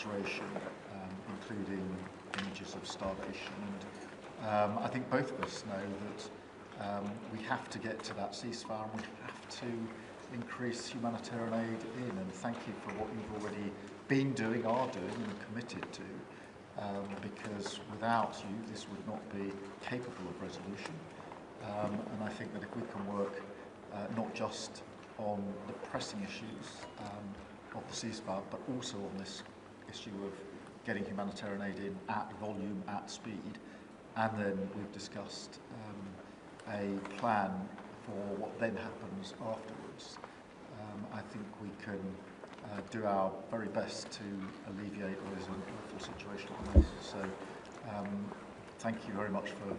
situation, including images of starfish. And I think both of us know that we have to get to that ceasefire, and we have to increase humanitarian aid in. And thank you for what you've already been doing, are doing, and committed to, because without you, this would not be capable of resolution. And I think that if we can work not just on the pressing issues of the ceasefire, but also on this issue of getting humanitarian aid in at volume, at speed, and then we've discussed a plan for what then happens afterwards. I think we can do our very best to alleviate what is an awful situation at the moment. So thank you very much for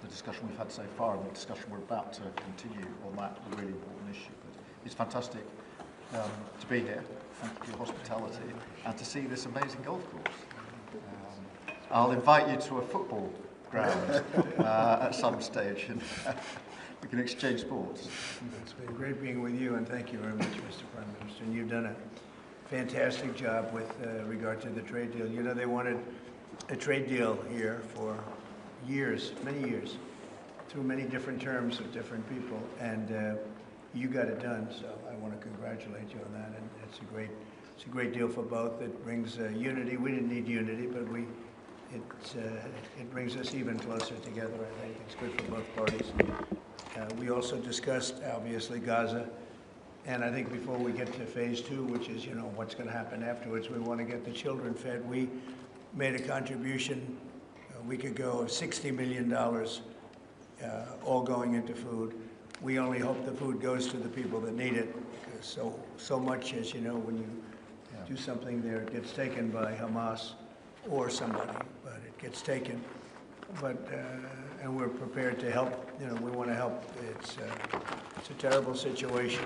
the discussion we've had so far and the discussion we're about to continue on that really important issue. But it's fantastic to be here. Thank you for your hospitality and to see this amazing golf course. I'll invite you to a football ground at some stage and we can exchange sports. It's been great being with you, and thank you very much, Mr. Prime Minister. And you've done a fantastic job with regard to the trade deal. You know, they wanted a trade deal here for years, many years, through many different terms of different people, and you got it done. So I want to congratulate you on that, and it's a great deal for both. It brings unity. We didn't need unity, but it brings us even closer together. I think it's good for both parties. We also discussed, obviously, Gaza, and I think before we get to phase 2, which is, you know, what's going to happen afterwards, we want to get the children fed. We made a contribution a week ago of $60 million, all going into food. We only hope the food goes to the people that need it, because so much, as you know, when you do something there, it gets taken by Hamas or somebody, but it gets taken. But and we're prepared to help. You know, we want to help. It's a terrible situation.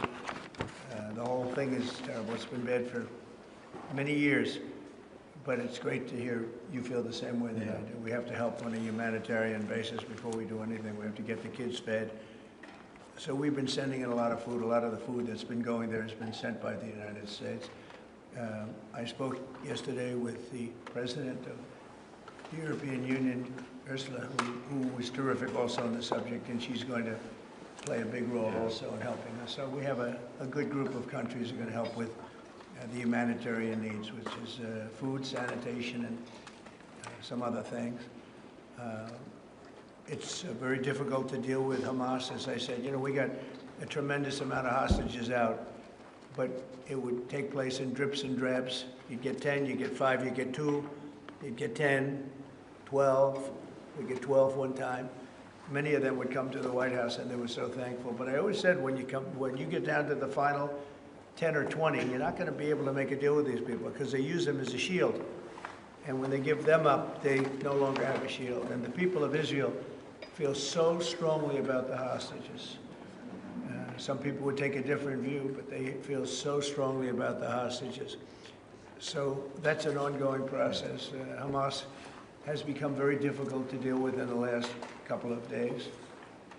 The whole thing is terrible. It's been bad for many years, but it's great to hear you feel the same way that I do. We have to help on a humanitarian basis before we do anything. We have to get the kids fed. So we've been sending in a lot of food. A lot of the food that's been going there has been sent by the United States. I spoke yesterday with the president of the European Union, Ursula, who was terrific also on the subject, and she's going to play a big role also in helping us. So we have a good group of countries who are going to help with the humanitarian needs, which is food, sanitation, and some other things. It's very difficult to deal with Hamas, as I said. You know, we got a tremendous amount of hostages out, but it would take place in drips and drabs. You'd get 10, you get 5, you get 2, you'd get 10, 12, we get 12 one time. Many of them would come to the White House, and they were so thankful. But I always said, when you get down to the final 10 or 20, you're not going to be able to make a deal with these people because they use them as a shield. And when they give them up, they no longer have a shield. And the people of Israel feel so strongly about the hostages. Some people would take a different view, but they feel so strongly about the hostages. So that's an ongoing process. Hamas has become very difficult to deal with in the last couple of days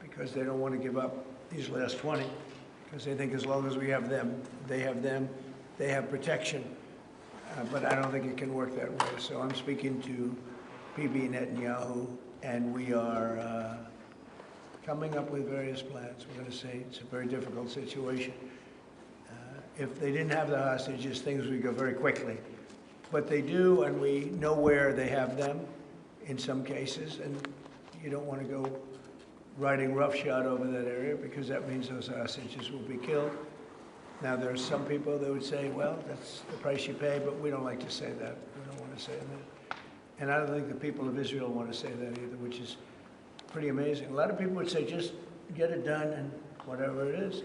because they don't want to give up these last 20, because they think as long as we have them, they have protection. But I don't think it can work that way. So I'm speaking to Bibi Netanyahu, and we are coming up with various plans. We're going to say it's a very difficult situation. If they didn't have the hostages, things would go very quickly. But they do, and we know where they have them in some cases, and you don't want to go riding roughshod over that area because that means those hostages will be killed. Now, there are some people that would say, well, that's the price you pay, but we don't like to say that. We don't want to say that. And I don't think the people of Israel want to say that either, which is pretty amazing. A lot of people would say, just get it done and whatever it is.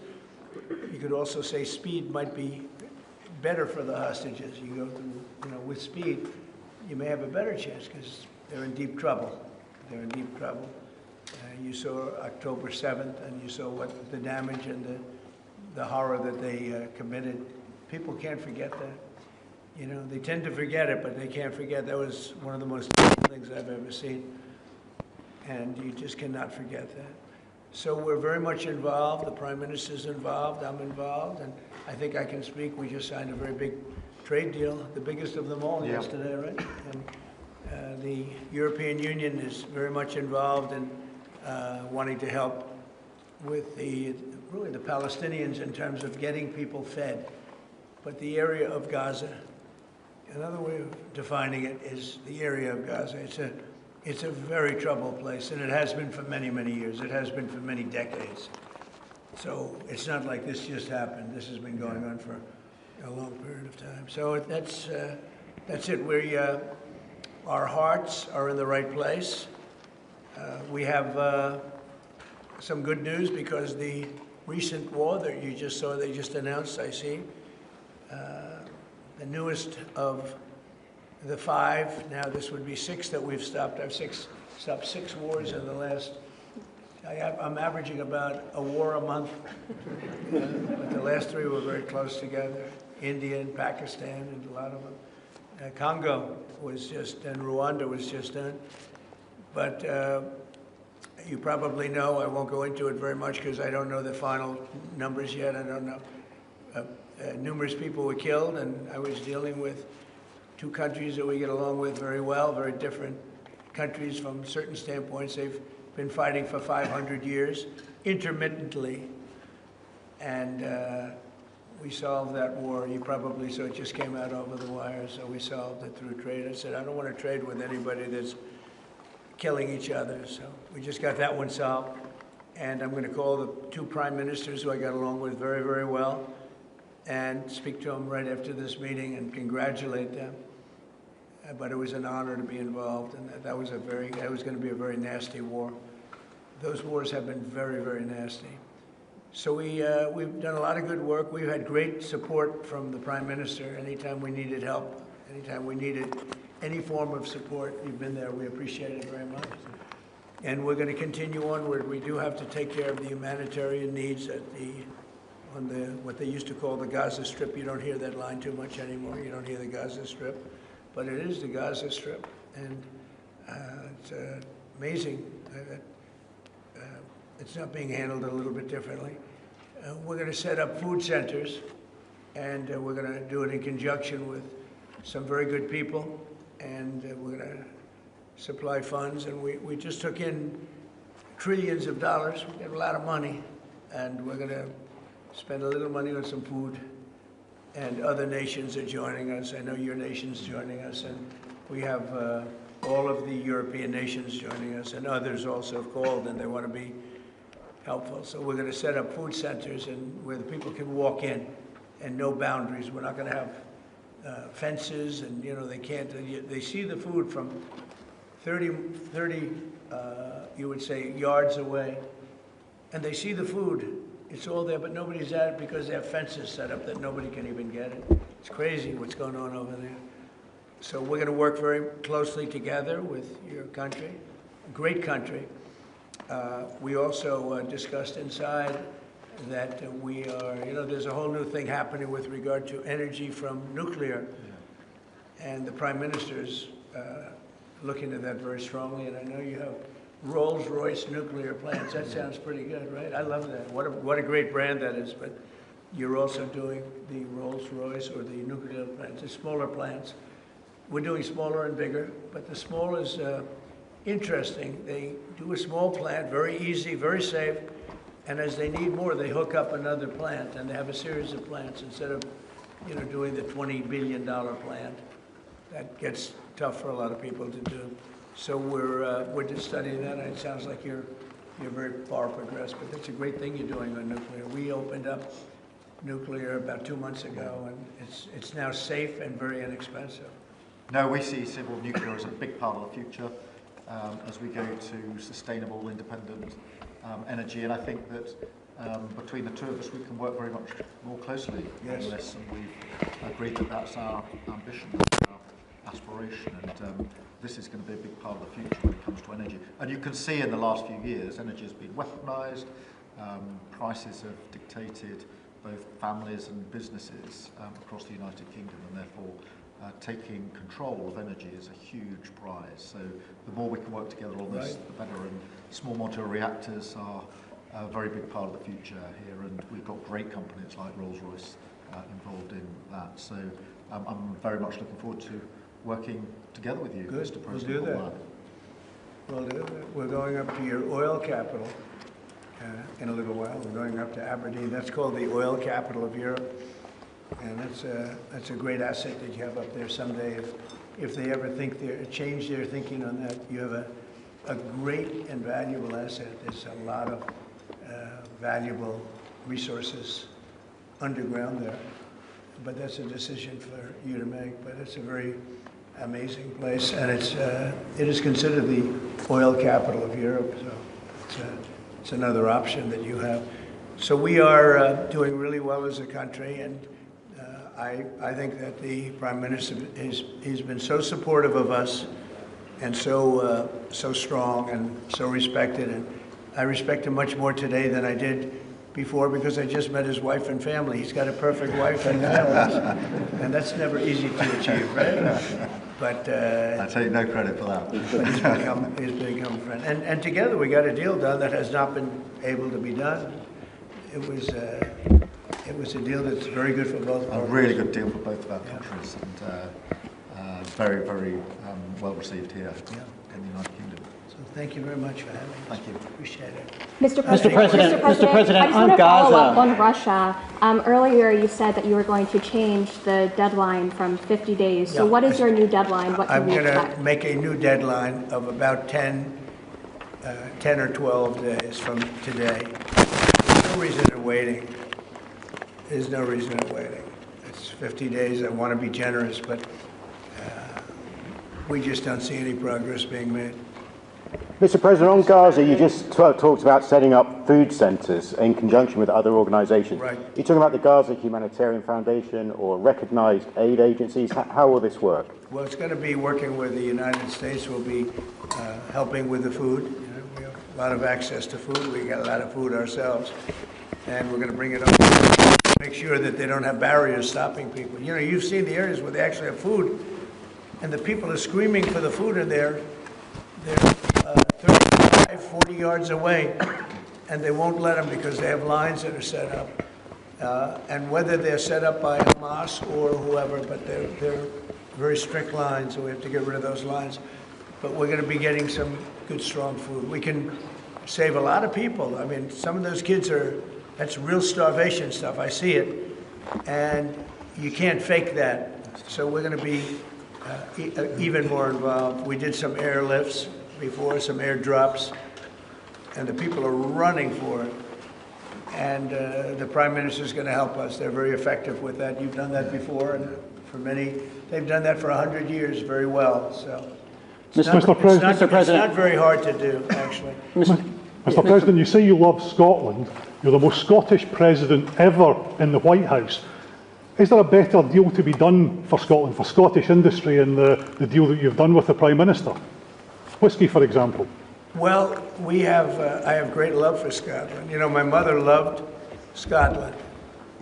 You could also say speed might be better for the hostages. You go through, you know, with speed, you may have a better chance because they're in deep trouble. They're in deep trouble. You saw October 7th, and you saw what the damage and the horror that they committed. People can't forget that. You know, they tend to forget it, but they can't forget. That was one of the most terrible things I've ever seen. And you just cannot forget that. So we're very much involved. The Prime Minister's involved. I'm involved. And I think I can speak. We just signed a very big trade deal, the biggest of them all yesterday, right? And the European Union is very much involved in wanting to help with really the Palestinians in terms of getting people fed. But the area of Gaza, another way of defining it is the area of Gaza. It's a very troubled place, and it has been for many, many years. It has been for many decades. So it's not like this just happened. This has been going on for a long period of time. So that's it. Our hearts are in the right place. We have some good news because the recent war that you just saw, they just announced, I see, the newest of the 5, now this would be 6 that we've stopped. I've stopped 6 wars in the last, I'm averaging about a war a month. But the last 3 were very close together. India and Pakistan and a lot of them. Congo was just, and Rwanda was just done. But you probably know, I won't go into it very much because I don't know the final numbers yet. I don't know. Numerous people were killed, and I was dealing with 2 countries that we get along with very well, very different countries from certain standpoints. They've been fighting for 500 years, intermittently, and we solved that war. You probably saw it just came out over the wire, so we solved it through trade. I said, I don't want to trade with anybody that's killing each other, so we just got that one solved. And I'm going to call the 2 prime ministers who I got along with very, very well and speak to them right after this meeting and congratulate them. But it was an honor to be involved, and that was going to be a very nasty war. Those wars have been very, very nasty. So we've done a lot of good work. We've had great support from the Prime Minister. Anytime we needed help, anytime we needed any form of support, you've been there. We appreciate it very much. And we're going to continue onward. We do have to take care of the humanitarian needs on what they used to call the Gaza Strip. You don't hear that line too much anymore. You don't hear the Gaza Strip. But it is the Gaza Strip. And it's amazing that it's not being handled a little bit differently. We're going to set up food centers, and we're going to do it in conjunction with some very good people, and we're going to supply funds. And we just took in trillions of dollars. We got a lot of money, and we're going to spend a little money on some food. And other nations are joining us. I know your nation's joining us, and we have all of the European nations joining us, and others also have called, and they want to be helpful. So we're going to set up food centers and where the people can walk in and no boundaries. We're not going to have fences, and they can't. They see the food from 30 you would say yards away, and they see the food. It's all there, but nobody's at it because they have fences set up that nobody can even get it. It's crazy what's going on over there. So we're going to work very closely together with your country, a great country. We also discussed inside that we are, there's a whole new thing happening with regard to energy from nuclear. And the Prime Minister's looking at that very strongly, and I know you have Rolls-Royce nuclear plants. That sounds pretty good, right? I love that. What a great brand that is. But you're also doing the Rolls-Royce or the nuclear plants, the smaller plants. We're doing smaller and bigger, but the small is interesting. They do a small plant, very easy, very safe, and as they need more, they hook up another plant, and they have a series of plants instead of, doing the $20 billion plant. That gets tough for a lot of people to do. So we're just studying that, and it sounds like you're very far progressed, but that's a great thing you're doing on nuclear. We opened up nuclear about 2 months ago, and it's now safe and very inexpensive. No, we see civil nuclear as a big part of the future as we go to sustainable, independent energy, and I think that between the 2 of us, we can work very much more closely on this, and we've agreed that that's our ambition, that's our aspiration, and this is going to be a big part of the future when it comes to energy. And you can see in the last few years, energy has been weaponised, prices have dictated both families and businesses across the United Kingdom, and therefore taking control of energy is a huge prize. So the more we can work together on this, the better, and small modular reactors are a very big part of the future here, and we've got great companies like Rolls-Royce involved in that. So I'm very much looking forward to working together with you, Good. Mr. President. We'll do that. We'll do that. We're going up to your oil capital in a little while. We're going up to Aberdeen. That's called the oil capital of Europe. And that's a great asset that you have up there someday. If they ever change their thinking on that, you have a great and valuable asset. There's a lot of valuable resources underground there. But that's a decision for you to make. But it's a very amazing place, and it is considered the oil capital of Europe. So it's another option that you have. So we are doing really well as a country, and I think that the Prime Minister he's been so supportive of us, and so strong and so respected, and I respect him much more today than I did before, because I just met his wife and family. He's got a perfect wife and family, and that's never easy to achieve, right? But I take no credit for that. He's become a friend, and together we got a deal done that has not been able to be done. It was a deal that's very good for both parties. A really good deal for both of our countries, and very, very well received here in the United Kingdom. So thank you very much for having us. Thank you. Appreciate it. Mr. President, I just want to follow up on Russia. Earlier you said that you were going to change the deadline from 50 days. So what is your new deadline? What can we expect? I'm going to make a new deadline of about 10 or 12 days from today. There's no reason in waiting. There's no reason in waiting. It's 50 days. I want to be generous, but we just don't see any progress being made. Mr. President, on Gaza, you just talked about setting up food centres in conjunction with other organisations. Right. You're talking about the Gaza Humanitarian Foundation or recognised aid agencies. How will this work? Well, it's going to be working with the United States. We'll be helping with the food. You know, we have a lot of access to food. We got a lot of food ourselves, and we're going to bring it up to make sure that they don't have barriers stopping people. You know, you've seen the areas where they actually have food, and the people are screaming for the food, and they're 35, 40 yards away, and they won't let them because they have lines that are set up. And whether they're set up by Hamas or whoever, but they're very strict lines, so we have to get rid of those lines. But we're going to be getting some good, strong food. We can save a lot of people. I mean, some of those kids that's real starvation stuff. I see it. And you can't fake that. So we're going to be even more involved. We did some airlifts before, some airdrops, and the people are running for it. And the Prime Minister is going to help us. They're very effective with that. You've done that before, and for many, they've done that for 100 years very well. So it's not very hard to do, actually. Mr. President, you say you love Scotland. You're the most Scottish president ever in the White House. Is there a better deal to be done for Scotland, for Scottish industry, in the deal that you've done with the Prime Minister? Whisky, for example. Well, I have great love for Scotland. You know, my mother loved Scotland,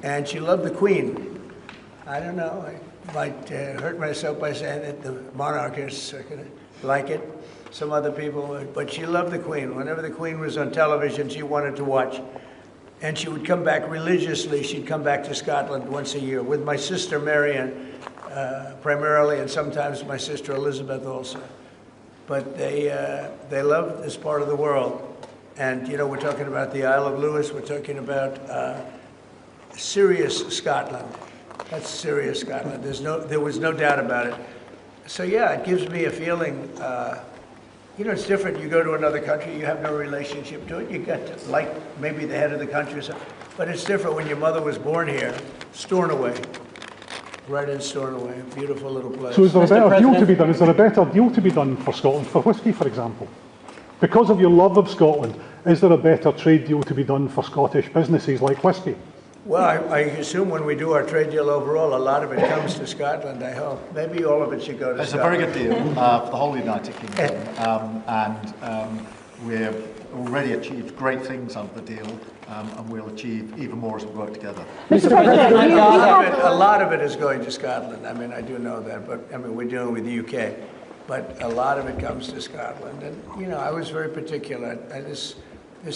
and she loved the Queen. I don't know, I might hurt myself by saying that the monarchists are going to like it. Some other people would, but she loved the Queen. Whenever the Queen was on television, she wanted to watch. And she would come back religiously. She'd come back to Scotland once a year with my sister Marion, primarily, and sometimes my sister Elizabeth also. But they love this part of the world. And, you know, we're talking about the Isle of Lewis. We're talking about serious Scotland. That's serious Scotland. There was no doubt about it. So, yeah, it gives me a feeling, you know, it's different. You go to another country, you have no relationship to it. You get to like maybe the head of the country or something. But it's different when your mother was born here, Stornoway, right in Stornoway, a beautiful little place. So is there a better deal to be done? Is there a better deal to be done for Scotland, for whisky, for example? Because of your love of Scotland, is there a better trade deal to be done for Scottish businesses like whisky? Well, I assume when we do our trade deal overall, a lot of it comes to Scotland, I hope. Maybe all of it should go to Scotland. It's a very good deal for the whole United Kingdom, and we've already achieved great things out of the deal, and we'll achieve even more as we work together. Mr. President, a lot of it is going to Scotland. I mean, I do know that, but I mean, we're dealing with the UK. But a lot of it comes to Scotland. And, you know, I was very particular. This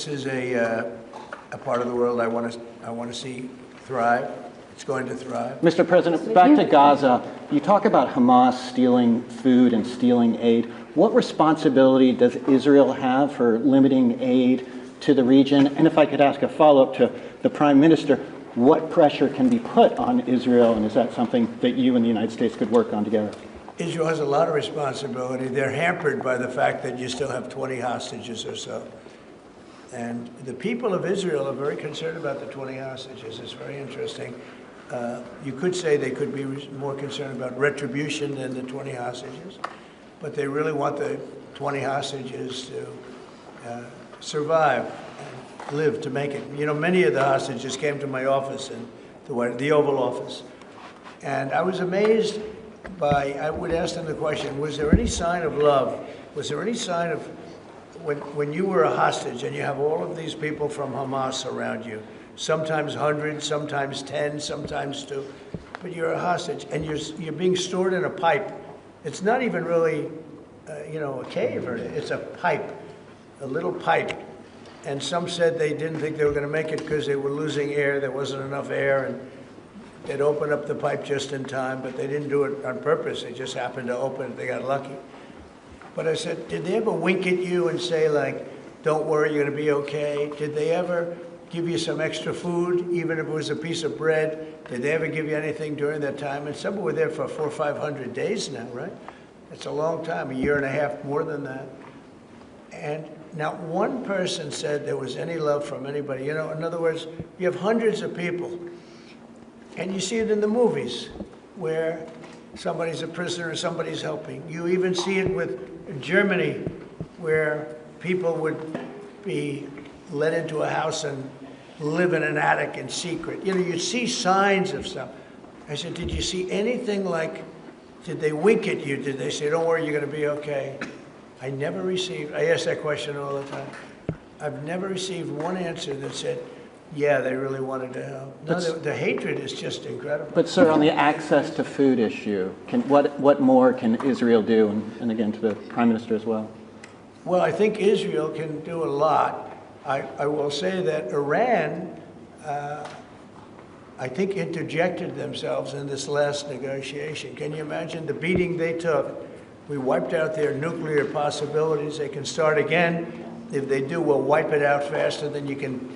is a part of the world I want to see thrive. It's going to thrive. Mr. President, back to Gaza. You talk about Hamas stealing food and stealing aid. What responsibility does Israel have for limiting aid to the region? And if I could ask a follow-up to the Prime Minister, what pressure can be put on Israel, and is that something that you and the United States could work on together? Israel has a lot of responsibility. They're hampered by the fact that you still have 20 hostages or so. And the people of Israel are very concerned about the 20 hostages. It's very interesting. You could say they could be more concerned about retribution than the 20 hostages, but they really want the 20 hostages to survive and live to make it. You know, many of the hostages came to my office in the Oval Office, and I was amazed by, I would ask them the question, was there any sign of love? Was there any sign of, when you were a hostage and you have all of these people from Hamas around you, sometimes 100, sometimes 10, sometimes 2, but you're a hostage and you're being stored in a pipe. It's not even really, a cave, or it's a pipe, a little pipe. And some said they didn't think they were going to make it because they were losing air, there wasn't enough air, and they'd open up the pipe just in time, but they didn't do it on purpose. They just happened to open it. They got lucky. But I said, did they ever wink at you and say, like, don't worry, you're going to be okay? Did they ever give you some extra food, even if it was a piece of bread? Did they ever give you anything during that time? And some were there for 400 or 500 days now, right? That's a long time, a year and a half, more than that. And not one person said there was any love from anybody. You know, in other words, you have hundreds of people. And you see it in the movies where somebody's a prisoner and somebody's helping. You even see it with Germany, where people would be let into a house and live in an attic in secret. You know, you see signs of stuff. I said, did you see anything like, did they wink at you? Did they say, don't worry, you're going to be okay? I ask that question all the time. I've never received one answer that said, yeah, they really wanted to help. No, the hatred is just incredible. But, sir, on the access to food issue, what more can Israel do? And again, to the Prime Minister as well. Well, I think Israel can do a lot. I will say that Iran, I think, interjected themselves in this last negotiation. Can you imagine the beating they took? We wiped out their nuclear possibilities. They can start again. If they do, we'll wipe it out faster than you can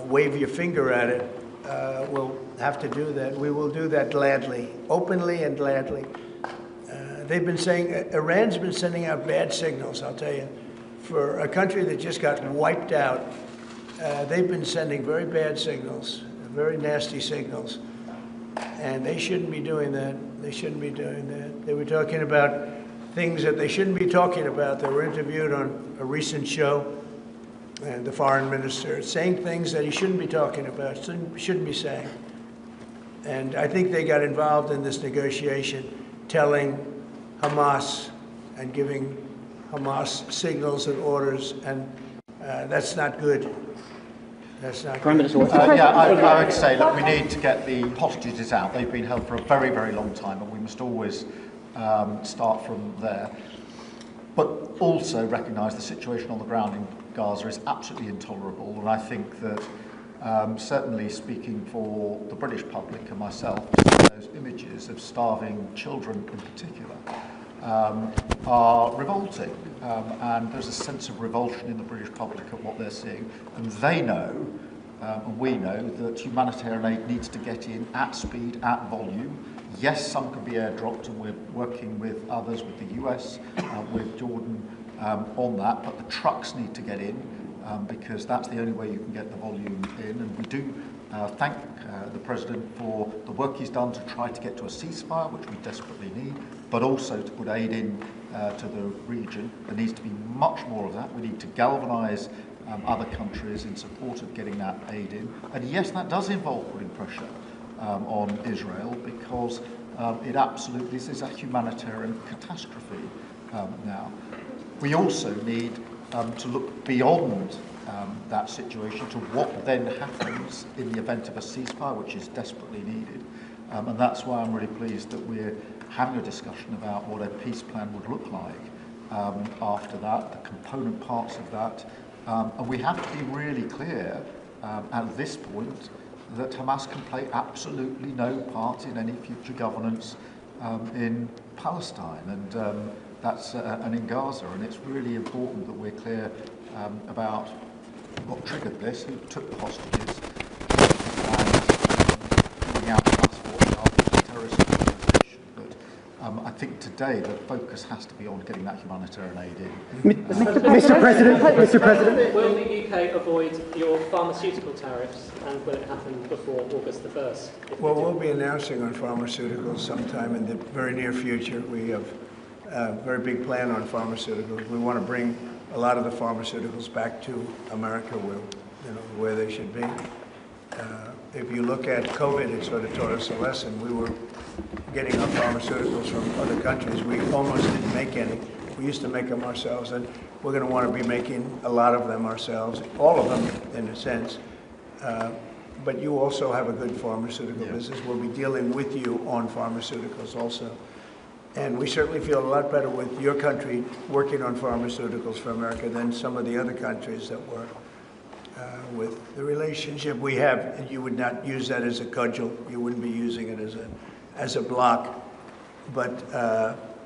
wave your finger at it. We'll have to do that. We will do that gladly, openly and gladly. They've been saying, Iran's been sending out bad signals, I'll tell you. For a country that just got wiped out, they've been sending very bad signals, very nasty signals. And they shouldn't be doing that. They shouldn't be doing that. They were talking about things that they shouldn't be talking about. They were interviewed on a recent show, and the foreign minister saying things that he shouldn't be talking about, shouldn't be saying. And I think they got involved in this negotiation, telling Hamas and giving Hamas signals and orders, and that's not good. That's not Prime Minister, I would say that we need to get the hostages out. They've been held for a very, very long time, and we must always start from there. But also recognise the situation on the ground in Gaza is absolutely intolerable, and I think that certainly speaking for the British public and myself, those images of starving children in particular are revolting, and there's a sense of revulsion in the British public at what they're seeing, and they know, and we know, that humanitarian aid needs to get in at speed, at volume. Yes, some can be airdropped, and we're working with others, with the US, with Jordan on that, but the trucks need to get in, because that's the only way you can get the volume in, and we do thank the President for the work he's done to try to get to a ceasefire, which we desperately need, but also to put aid in to the region. There needs to be much more of that. We need to galvanise other countries in support of getting that aid in. And yes, that does involve putting pressure on Israel, because this is a humanitarian catastrophe now. We also need to look beyond that situation to what then happens in the event of a ceasefire, which is desperately needed. And that's why I'm really pleased that we're having a discussion about what a peace plan would look like after that, the component parts of that. And we have to be really clear at this point that Hamas can play absolutely no part in any future governance in Palestine and in Gaza. And it's really important that we're clear about what triggered this, who took the hostages, and pulling out the passport of a terrorist organisation. But I think today the focus has to be on getting that humanitarian aid in. Mr. President. Will the UK avoid your pharmaceutical tariffs, and will it happen before August the 1st? Well, we'll be announcing on pharmaceuticals sometime in the very near future. We have a very big plan on pharmaceuticals. We want to bring a lot of the pharmaceuticals back to America where they should be. If you look at COVID, it sort of taught us a lesson. We were getting our pharmaceuticals from other countries. We almost didn't make any. We used to make them ourselves, and we're going to want to be making a lot of them ourselves, all of them in a sense. But you also have a good pharmaceutical business. We'll be dealing with you on pharmaceuticals also. And we certainly feel a lot better with your country working on pharmaceuticals for America than some of the other countries that were. With the relationship we have, you would not use that as a cudgel. You wouldn't be using it as a block. But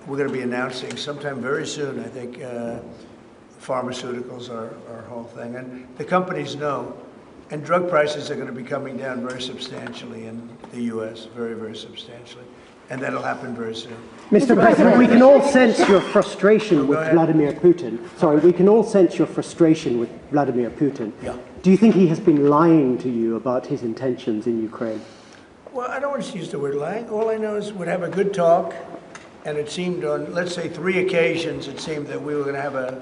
we're going to be announcing sometime very soon, I think, pharmaceuticals are our whole thing. And the companies know. And drug prices are going to be coming down very substantially in the U.S., very, very substantially. And that'll happen very soon. Mr. President, we can all sense your frustration with Vladimir Putin. Sorry, we can all sense your frustration with Vladimir Putin. Yeah. Do you think he has been lying to you about his intentions in Ukraine? Well, I don't want to use the word lying. All I know is we'd have a good talk, and it seemed on, let's say, 3 occasions, it seemed that we were going to have a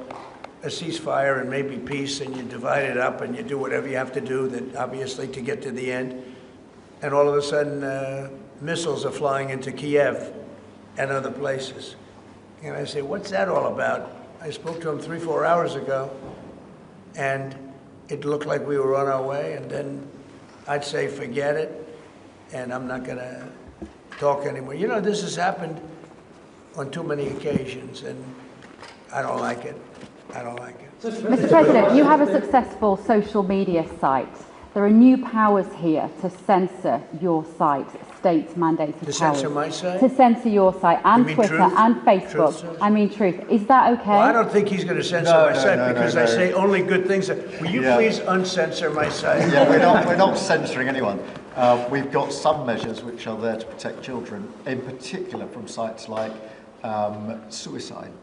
ceasefire and maybe peace, and you divide it up and you do whatever you have to do, that obviously to get to the end. And all of a sudden, missiles are flying into Kiev and other places. And I say, what's that all about? I spoke to him 3-4 hours ago, and it looked like we were on our way, and then I'd say, forget it, and I'm not going to talk anymore. You know, this has happened on too many occasions, and I don't like it. I don't like it. Mr. President, you have a successful social media site. There are new powers here to censor your site, states mandated powers. To censor my site? To censor your site and Twitter Truth? and Facebook. Truth? I mean Truth. Is that okay? Well, I don't think he's going to censor my site because I say only good things. Will you please uncensor my site? Yeah, we're not censoring anyone. We've got some measures which are there to protect children, in particular from sites like suicide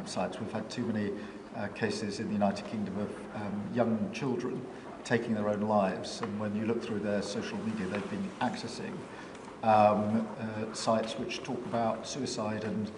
sites. We've had too many cases in the United Kingdom of young children taking their own lives, and when you look through their social media, they've been accessing sites which talk about suicide and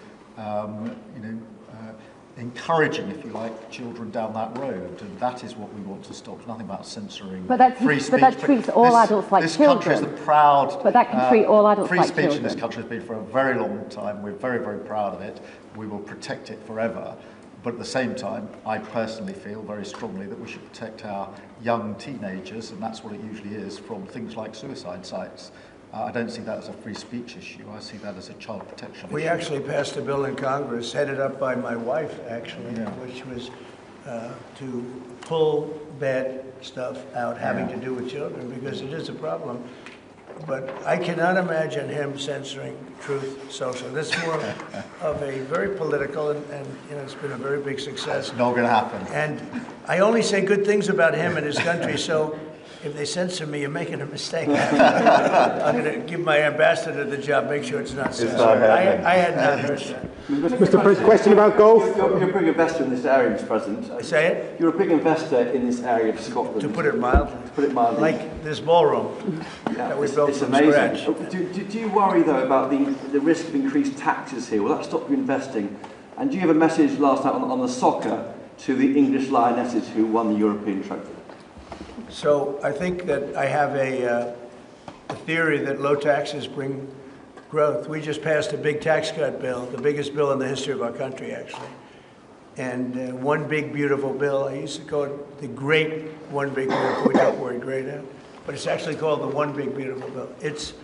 encouraging, if you like, children down that road, and that is what we want to stop. There's nothing about censoring free speech. But that treats all adults like this children. This country is the proud. But that can treat all adults free like speech children. in this country has been for a very long time. We're very, very proud of it. We will protect it forever. But at the same time, I personally feel very strongly that we should protect our young teenagers, and that's what it usually is, from things like suicide sites. I don't see that as a free speech issue. I see that as a child protection issue. We actually passed a bill in Congress, headed up by my wife, actually, which was to pull bad stuff out having to do with children, because it is a problem. But I cannot imagine him censoring Truth Social. That's more of a very political, and it's been a very big success. It's not going to happen. And I only say good things about him and his country, so if they censor me, you're making a mistake. I'm going to give my ambassador the job, make sure it's not censored. I had not heard that. Mr. President, question about golf? You're a big investor in this area, Mr. President. Say it? You're a big investor in this area of Scotland. To put it mildly. To put it mildly. Like this ballroom that we built from scratch. Do you worry, though, about the risk of increased taxes here? Will that stop you investing? And do you have a message last night on the soccer to the English Lionesses who won the European trophy? So I think that I have a theory that low taxes bring growth. We just passed a big tax cut bill, the biggest bill in the history of our country, actually. And one big, beautiful bill. I used to call it the great one big, beautiful. We got the word great out. But it's actually called the one big, beautiful bill. It's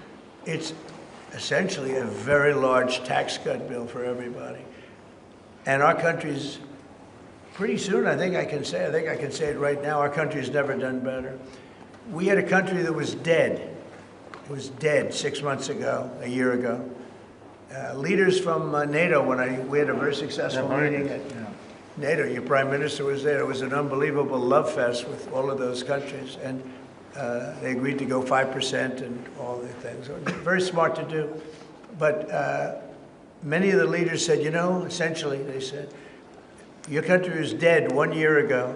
essentially a very large tax cut bill for everybody. And our country's pretty soon, I think I can say it right now, our country's never done better. we had a country that was dead. It was dead 6 months ago, a year ago. Leaders from NATO, we had a very successful meeting at NATO. Your prime minister was there. It was an unbelievable love fest with all of those countries, and they agreed to go 5% and all the things. Very smart to do, but many of the leaders said, you know, essentially they said, your country was dead 1 year ago.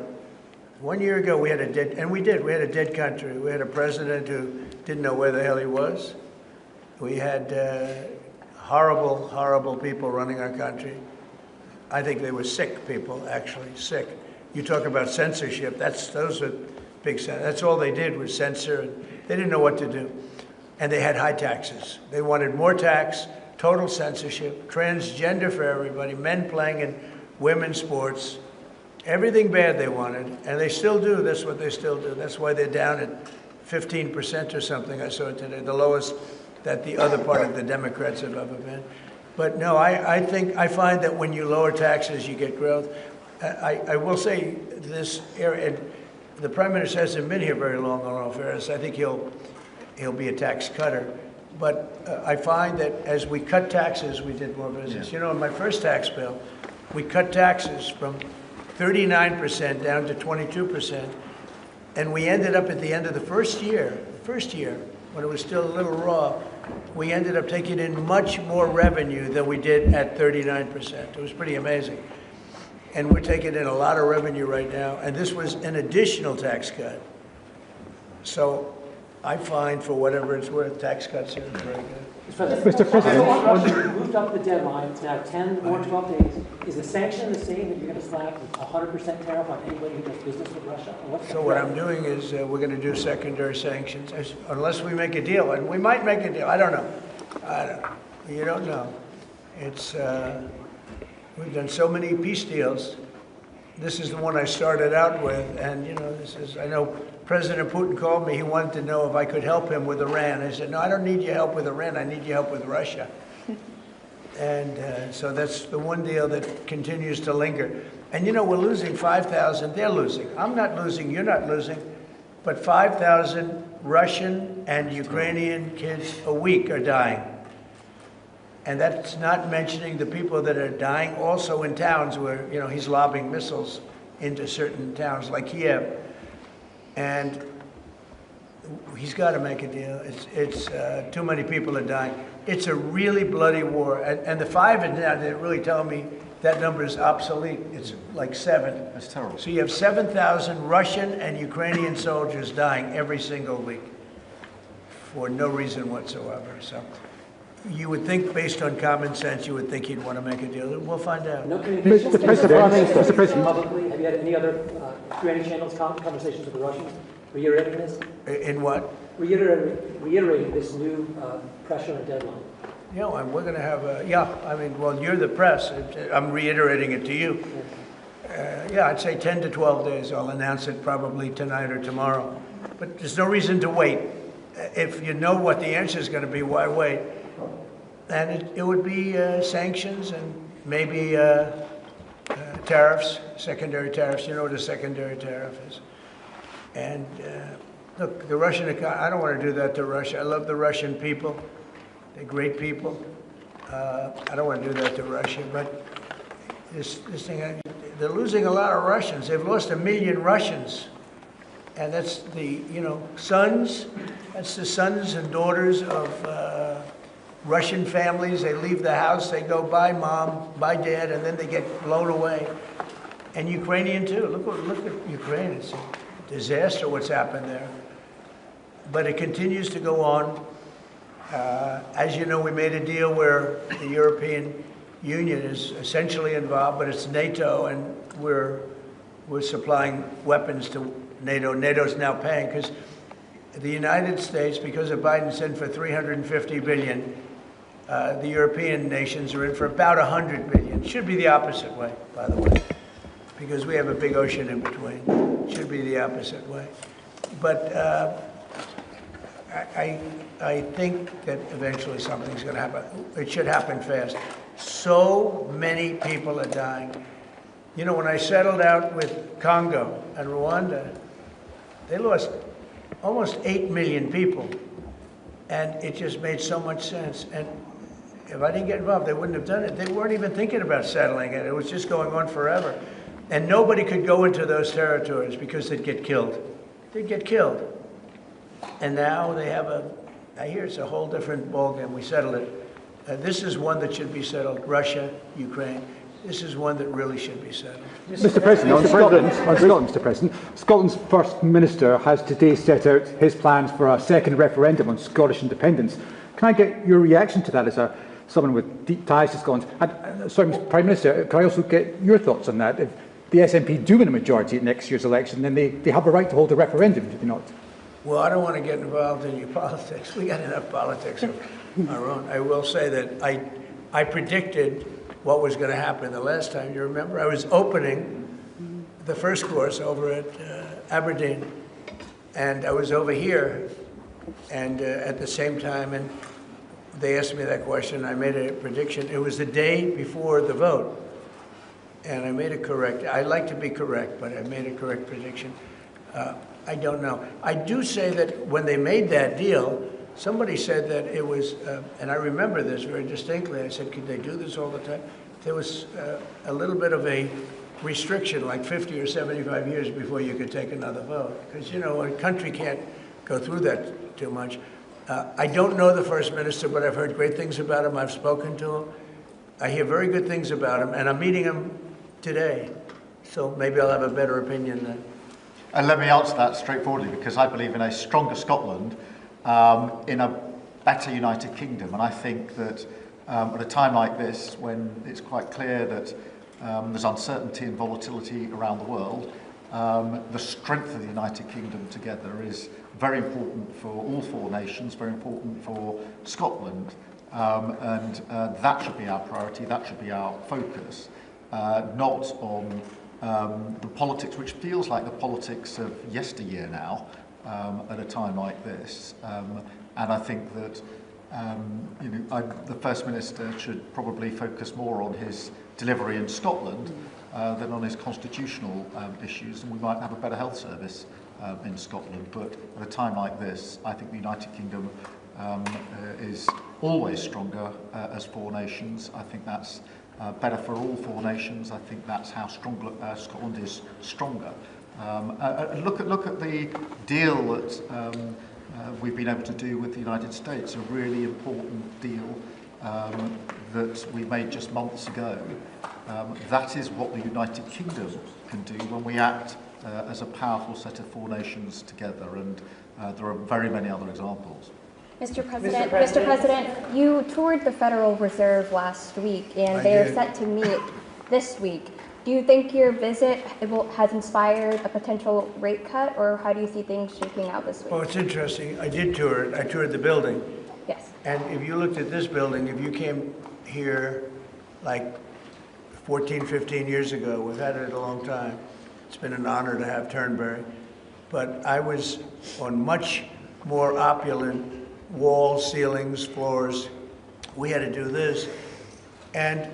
1 year ago we had a dead, and we did. We had a dead country. We had a president who didn't know where the hell he was. We had horrible, horrible people running our country. I think they were sick people, actually, sick. You talk about censorship, those are big, that's all they did was censor, and they didn't know what to do. And they had high taxes. They wanted more tax, total censorship, transgender for everybody, men playing in women's sports, everything bad they wanted, and they still do, that's what they still do. That's why they're down at 15% or something, I saw it today, the lowest that the other part of the Democrats have ever been. But no, I find that when you lower taxes, you get growth. I will say this area, the Prime Minister hasn't been here very long on all fairness. I think he'll be a tax cutter. But I find that as we cut taxes, we did more business. Yeah. You know, in my first tax bill, we cut taxes from 39% down to 22%. And we ended up at the end of the first year, when it was still a little raw, we ended up taking in much more revenue than we did at 39%. It was pretty amazing. And we're taking in a lot of revenue right now, and this was an additional tax cut. So I find, for whatever it's worth, tax cuts are very good. Mr. President, you moved up the deadline to now 10 or 12 days. Is the sanction the same that you're going to slap a 100% tariff on anybody who does business with Russia? So what I'm doing is we're going to do secondary sanctions, unless we make a deal. And we might make a deal. I don't know. You don't know. It's we've done so many peace deals. This is the one I started out with, and you know, I know President Putin called me. He wanted to know if I could help him with Iran. I said, no, I don't need your help with Iran. I need your help with Russia. And so that's the one deal that continues to linger. And you know, we're losing 5,000. They're losing. I'm not losing. You're not losing. But 5,000 Russian and Ukrainian kids a week are dying. And that's not mentioning the people that are dying also in towns where, you know, he's lobbing missiles into certain towns like Kiev. And he's got to make a deal. It's too many people are dying. It's a really bloody war. And the 5 is now, they're really telling me that number is obsolete. It's like 7. That's terrible. So you have 7,000 Russian and Ukrainian soldiers dying every single week for no reason whatsoever. So you would think, based on common sense, you would think he'd want to make a deal. We'll find out. No communication. Mr. President. Publicly, have you had any other, through any channels, conversations with the Russians reiterating this? In what? Reiterating this new pressure and deadline. Yeah, and we're going to have I mean, well, you're the press. I'm reiterating it to you. Yeah, I'd say 10 to 12 days. I'll announce it probably tonight or tomorrow. But there's no reason to wait. If you know what the answer is going to be, why wait? And it would be sanctions and maybe tariffs, secondary tariffs. You know what a secondary tariff is. And look, the Russian economy, I don't want to do that to Russia. I love the Russian people. They're great people. I don't want to do that to Russia. But this thing, they're losing a lot of Russians. They've lost 1 million Russians. And that's the, you know, sons. That's the sons and daughters of Russian families. They leave the house, they go by mom, by dad, and then they get blown away. And Ukrainian too. Look at Ukraine. It's a disaster what's happened there. But it continues to go on. As you know, we made a deal where the European Union is essentially involved, but it's NATO, and we're supplying weapons to NATO. NATO's now paying because the United States, because of Biden's in for $350 billion, the European nations are in for about $100 billion. Should be the opposite way, by the way, because we have a big ocean in between. Should be the opposite way. But I think that eventually something's going to happen. It should happen fast. So many people are dying. You know, when I settled out with Congo and Rwanda, they lost almost 8 million people. And it just made so much sense. And if I didn't get involved, they wouldn't have done it. They weren't even thinking about settling it. It was just going on forever. And nobody could go into those territories because they'd get killed. They'd get killed. And now they have I hear it's a whole different ballgame. We settled it. This is one that should be settled. Russia, Ukraine. This is one that really should be settled. Mr. President, on Scotland, Mr. President, Scotland's First Minister has today set out his plans for a second referendum on Scottish independence. Can I get your reaction to that as someone with deep ties to Scotland? And, sorry, Mr. Prime Minister, can I also get your thoughts on that? If the SNP do win a majority at next year's election, then they have a right to hold a referendum, do they not? Well, I don't want to get involved in your politics. We got enough politics of our own. I will say that I predicted what was going to happen the last time. You remember? I was opening the first course over at Aberdeen, and I was over here, and at the same time, and they asked me that question. I made a prediction. It was the day before the vote, and I made it correct. I like to be correct, but I made a correct prediction. I don't know. I do say that when they made that deal, somebody said that it was, and I remember this very distinctly, I said, could they do this all the time? There was a little bit of a restriction, like 50 or 75 years before you could take another vote. Because, you know, a country can't go through that too much. I don't know the First Minister, but I've heard great things about him. I've spoken to him. I hear very good things about him, and I'm meeting him today. So maybe I'll have a better opinion then. And let me answer that straightforwardly, because I believe in a stronger Scotland, in a better United Kingdom. And I think that at a time like this, when it's quite clear that there's uncertainty and volatility around the world, the strength of the United Kingdom together is very important for all four nations, very important for Scotland. And that should be our priority, that should be our focus, not on the politics, which feels like the politics of yesteryear now, at a time like this. And I think that the First Minister should probably focus more on his delivery in Scotland than on his constitutional issues, and we might have a better health service in Scotland. But at a time like this, I think the United Kingdom is always stronger as four nations. I think that's better for all four nations. I think that's how Scotland is stronger. Look at the deal that we've been able to do with the United States, a really important deal that we made just months ago. That is what the United Kingdom can do when we act as a powerful set of four nations together, and there are very many other examples. Mr. President, you toured the Federal Reserve last week, and they are set to meet this week. Do you think your visit has inspired a potential rate cut, or how do you see things shaking out this week? Well, it's interesting. I did tour it. I toured the building. Yes. And if you looked at this building, if you came here like 14, 15 years ago, we've had it a long time. It's been an honor to have Turnberry. But I was on much more opulent walls, ceilings, floors. We had to do this. And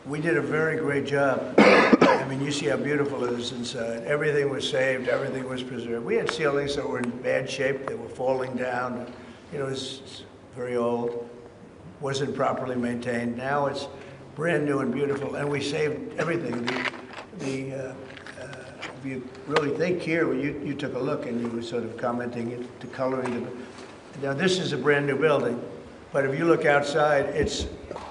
we did a very great job. I mean, you see how beautiful it is inside. Everything was saved, everything was preserved. We had ceilings that were in bad shape, they were falling down. You know, it's very old, wasn't properly maintained. Now it's brand new and beautiful, and we saved everything. If you really think here, you took a look and you were sort of commenting the coloring. Now this is a brand new building, but if you look outside, it's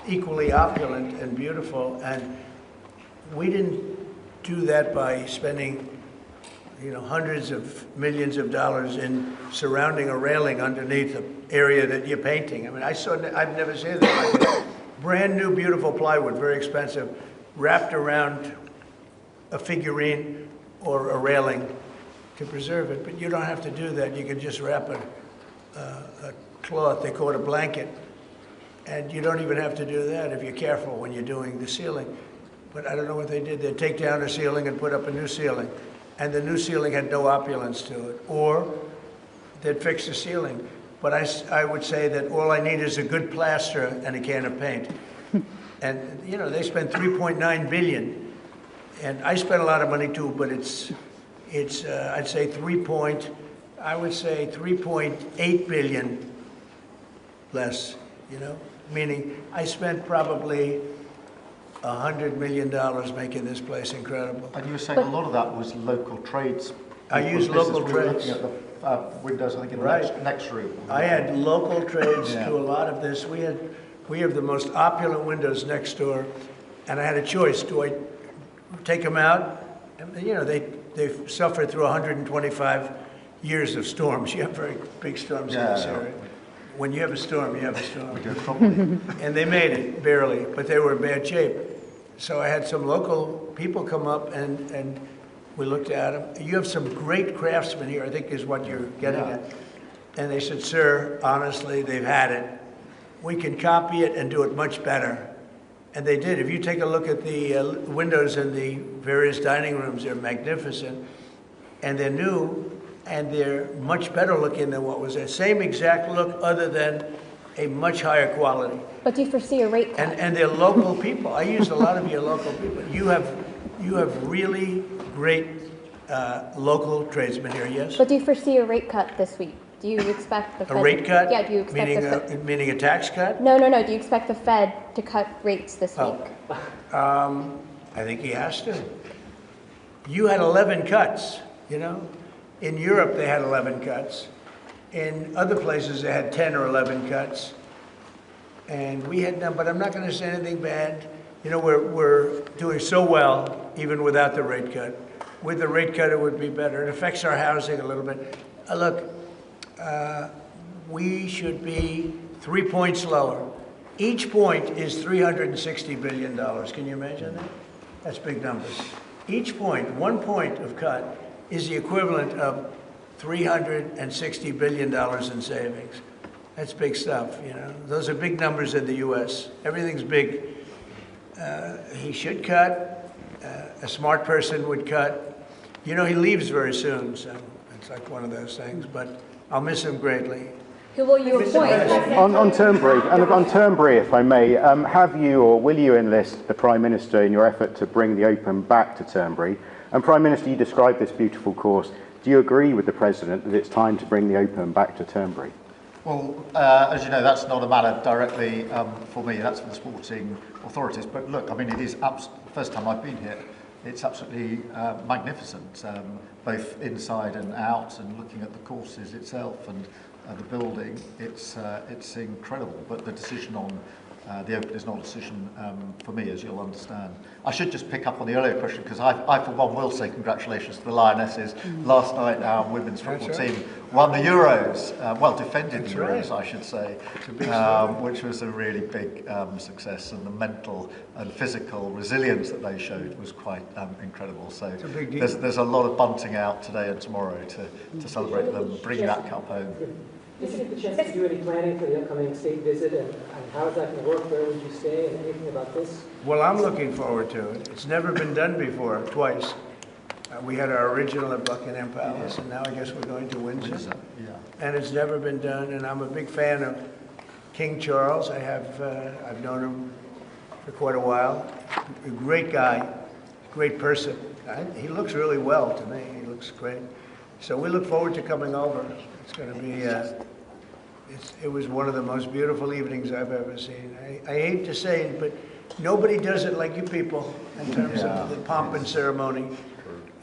equally opulent and beautiful. And we didn't do that by spending, hundreds of millions of dollars in surrounding a railing underneath the area that you're painting. I mean, I've never seen that. Brand new, beautiful plywood, very expensive, wrapped around a figurine or a railing to preserve it. But you don't have to do that. You can just wrap a cloth, they call it a blanket, and you don't even have to do that if you're careful when you're doing the ceiling. But I don't know what they did. They'd take down a ceiling and put up a new ceiling, and the new ceiling had no opulence to it, or they'd fix the ceiling. But I would say that all I need is a good plaster and a can of paint. And they spent $3.9 billion, and I spent a lot of money too, but it's I'd say I would say 3.8 billion less, you know? Meaning I spent probably $100 million making this place incredible. And you were saying a lot of that was local trades. I used local trades. Looking at the windows, I think, in the next room. I had local trades do a lot of this. We have the most opulent windows next door, and I had a choice. Do I take them out? And, you know, they've suffered through 125 years of storms. You have very big storms in this area. When you have a storm, you have a storm. We do it properly. And they made it, barely, but they were in bad shape. So I had some local people come up and we looked at them. You have some great craftsmen here, I think is what you're getting at. And they said, sir, honestly, they've had it. We can copy it and do it much better. And they did. If you take a look at the windows in the various dining rooms, they're magnificent. And they're new, and they're much better looking than what was there. Same exact look, other than a much higher quality. But do you foresee a rate cut? And they're local people. I used a lot of your local people. You have really great local tradesmen here, yes? But do you foresee a rate cut this week? Do you expect the Fed? A rate cut? Yeah, do you expect meaning a tax cut? No. Do you expect the Fed to cut rates this week? I think he has to. You had 11 cuts, you know? In Europe, they had 11 cuts. In other places, they had 10 or 11 cuts. And we had none, but I'm not going to say anything bad. You know, we're doing so well, even without the rate cut. With the rate cut, it would be better. It affects our housing a little bit. Look, we should be 3 points lower. Each point is $360 billion. Can you imagine that? That's big numbers. Each point, 1 point of cut, is the equivalent of $360 billion in savings. That's big stuff, you know. Those are big numbers in the U.S. Everything's big. He should cut. A smart person would cut. You know, he leaves very soon, so it's like one of those things. But I'll miss him greatly. Who will you appoint? On Turnberry, and on Turnberry, if I may, have you or will you enlist the Prime Minister in your effort to bring the Open back to Turnberry? And Prime Minister, you described this beautiful course. Do you agree with the President that it's time to bring the Open back to Turnberry? Well, as you know, that's not a matter directly for me. That's for the sporting authorities. But look, I mean, it is the first time I've been here. It's absolutely magnificent, both inside and out, and looking at the courses itself and the building. It's incredible. But the decision on the Open is not a decision for me, as you'll understand. I should just pick up on the earlier question, because I for one, will say congratulations to the Lionesses. Last night, our women's football team won the Euros, defended the Euros, I should say, which was a really big success, and the mental and physical resilience that they showed was quite incredible. So there's a lot of bunting out today and tomorrow to celebrate them bringing that cup home. Did you get the chance to do any planning for the upcoming state visit, and how is that going to work? Where would you stay, and anything about this? Well, I'm looking forward to it. It's never been done before, twice. We had our original at Buckingham Palace, and now I guess we're going to Windsor. And it's never been done, and I'm a big fan of King Charles. I've known him for quite a while. A great guy, great person. He looks really well to me. He looks great. So we look forward to coming over. It's going to be, it was one of the most beautiful evenings I've ever seen. I hate to say it, but nobody does it like you people in terms of the pomp and ceremony.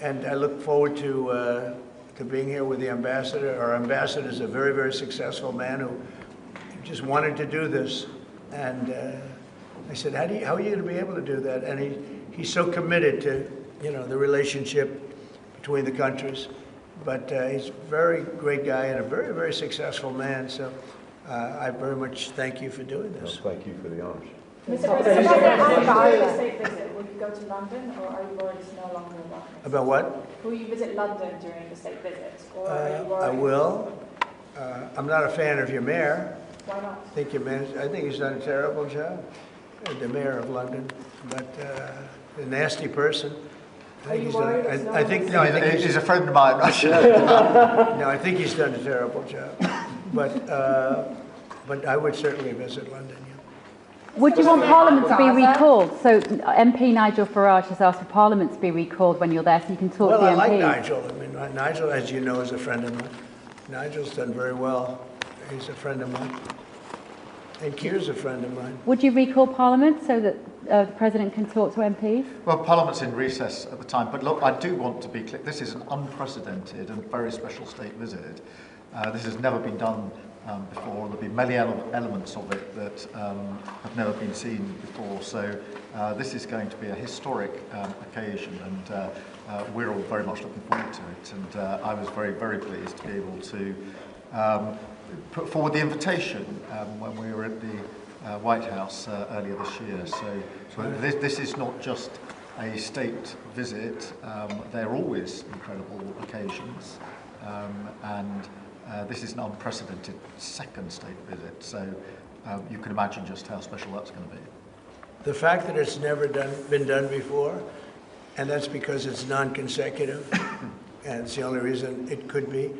And I look forward to being here with the ambassador. Our ambassador is a very, very successful man who just wanted to do this. And I said, how are you going to be able to do that? And he's so committed to, you know, the relationship between the countries. But he's a very great guy and a very, very successful man. So I very much thank you for doing this. Well, thank you for the honors. Mr. President, after the state visit, will you go to London, or are you worried it's no longer welcome? About what? Will you visit London during the state visit, or are you worried? I will. I'm not a fan of your mayor. Why not? I think he's done a terrible job, the mayor of London. But a nasty person. Are you worried? I think he's a friend of mine, Russia. No, I think he's done a terrible job. But I would certainly visit London. Yeah. Would you want Parliament to be recalled? So MP Nigel Farage has asked for Parliament to be recalled when you're there, so you can talk to the MPs. Well, I like Nigel. I mean, Nigel, as you know, is a friend of mine. Nigel's done very well. He's a friend of mine. And Keir's a friend of mine. Would you recall Parliament so that the President can talk to MPs? Well, Parliament's in recess at the time, but look, I do want to be clear. This is an unprecedented and very special state visit. This has never been done before. There'll be many elements of it that have never been seen before. So this is going to be a historic occasion, and we're all very much looking forward to it. And I was very, very pleased to be able to put forward the invitation when we were at the White House earlier this year. So this is not just a state visit. They're always incredible occasions, and this is an unprecedented second state visit. So you can imagine just how special that's going to be. The fact that it's never been done before, and that's because it's non-consecutive, and it's the only reason it could be,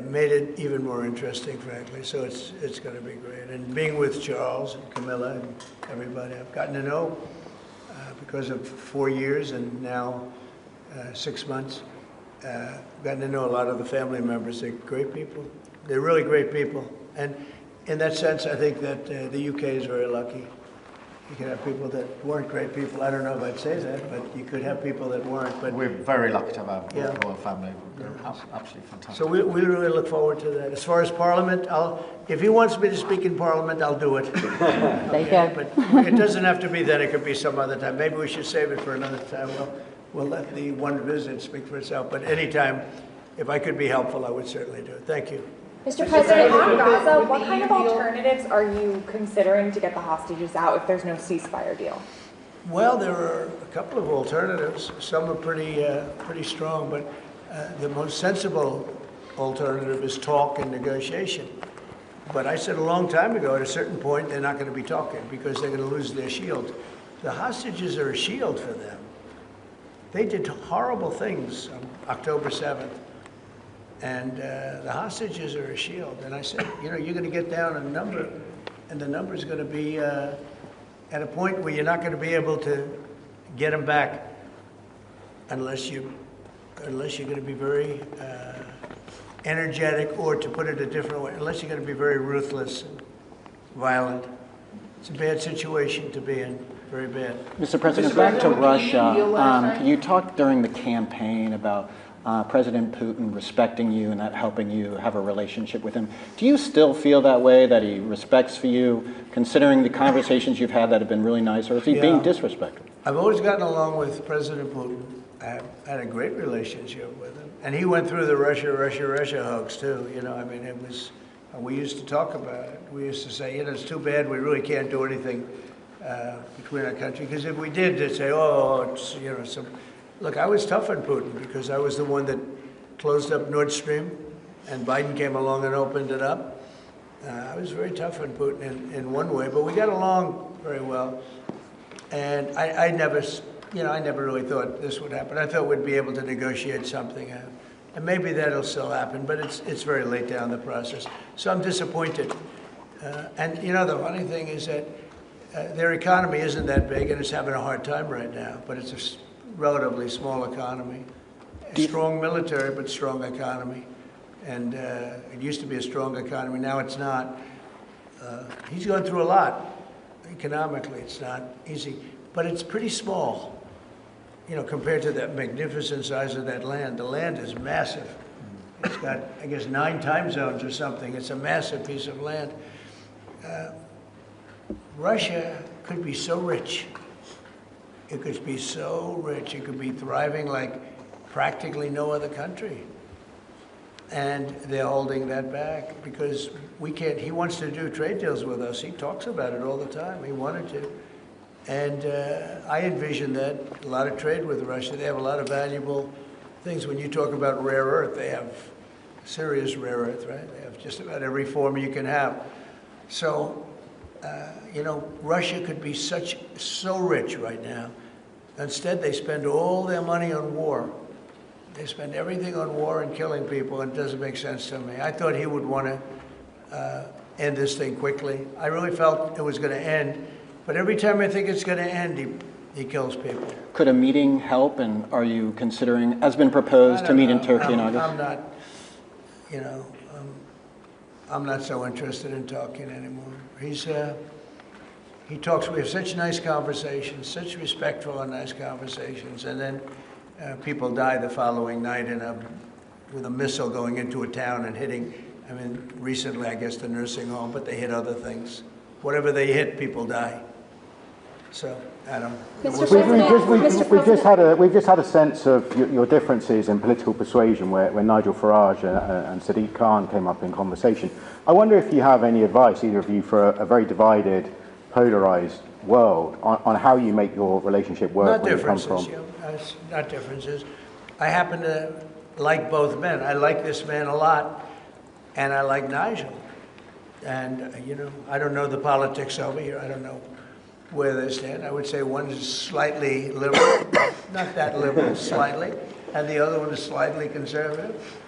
made it even more interesting, frankly. So it's going to be great. And being with Charles and Camilla and everybody I've gotten to know because of 4 years and now 6 months, gotten to know a lot of the family members. They're great people. They're really great people. And in that sense, I think that the UK is very lucky. You can have people that weren't great people. I don't know if I'd say that, but you could have people that weren't. But we're very lucky to have our royal family. They're absolutely fantastic. So we really look forward to that. As far as Parliament, if he wants me to speak in Parliament, I'll do it. There you go. But it doesn't have to be then. It could be some other time. Maybe we should save it for another time. We'll let the one visit speak for itself. But anytime, if I could be helpful, I would certainly do it. Thank you. Mr. President, on Gaza, what kind of alternatives are you considering to get the hostages out if there's no ceasefire deal? Well, there are a couple of alternatives. Some are pretty strong, but the most sensible alternative is talk and negotiation. But I said a long time ago, at a certain point, they're not going to be talking because they're going to lose their shield. The hostages are a shield for them. They did horrible things on October 7th. And the hostages are a shield. And I said, you're going to get down a number, and the number is going to be at a point where you're not going to be able to get them back unless you're going to be very energetic, or to put it a different way, unless you're going to be very ruthless and violent. It's a bad situation to be in, very bad. Mr. President, back to Russia. You talked during the campaign about President Putin respecting you and that helping you have a relationship with him. Do you still feel that way, that he respects you, considering the conversations you've had that have been really nice, or is he being disrespectful? I've always gotten along with President Putin. I've had a great relationship with him. And he went through the Russia hoax too. I mean, it was, we used to talk about it. We used to say, it's too bad we really can't do anything between our country, because if we did, they'd say, it's, some. Look, I was tough on Putin because I was the one that closed up Nord Stream, and Biden came along and opened it up. I was very tough on Putin in one way, but we got along very well. And I never really thought this would happen. I thought we'd be able to negotiate something, and maybe that'll still happen, but it's very late down the process. So I'm disappointed. And the funny thing is that their economy isn't that big, and it's having a hard time right now, but it's a relatively small economy, a strong military, but strong economy. And it used to be a strong economy, now it's not. He's going through a lot economically. It's not easy, but it's pretty small, compared to that magnificent size of that land. The land is massive. It's got, I guess, 9 time zones or something. It's a massive piece of land. Russia could be so rich. It could be so rich. It could be thriving like practically no other country. And they're holding that back because we can't. He wants to do trade deals with us. He talks about it all the time. He wanted to. And I envision that, a lot of trade with Russia. They have a lot of valuable things. When you talk about rare earth, they have serious rare earth, right? They have just about every form you can have. So, Russia could be so rich right now. Instead, they spend all their money on war. They spend everything on war and killing people, and it doesn't make sense to me. I thought he would want to end this thing quickly. I really felt it was going to end, but every time I think it's going to end, he kills people. Could a meeting help, and are you considering, has been proposed to meet in Turkey in August? I'm not, you know, I'm not so interested in talking anymore. He talks, we have such nice conversations, such respectful and nice conversations, and then people die the following night with a missile going into a town and hitting, I mean, recently, I guess, the nursing home, but they hit other things. Whatever they hit, people die. So, I don't know. We've just had a sense of your differences in political persuasion where Nigel Farage and Sadiq Khan came up in conversation. I wonder if you have any advice, either of you, for a very divided, polarised world on how you make your relationship work. Not differences, not differences. I happen to like both men. I like this man a lot, and I like Nigel. And, you know, I don't know the politics over here. I don't know where they stand. I would say one is slightly liberal, not that liberal, slightly, and the other one is slightly conservative.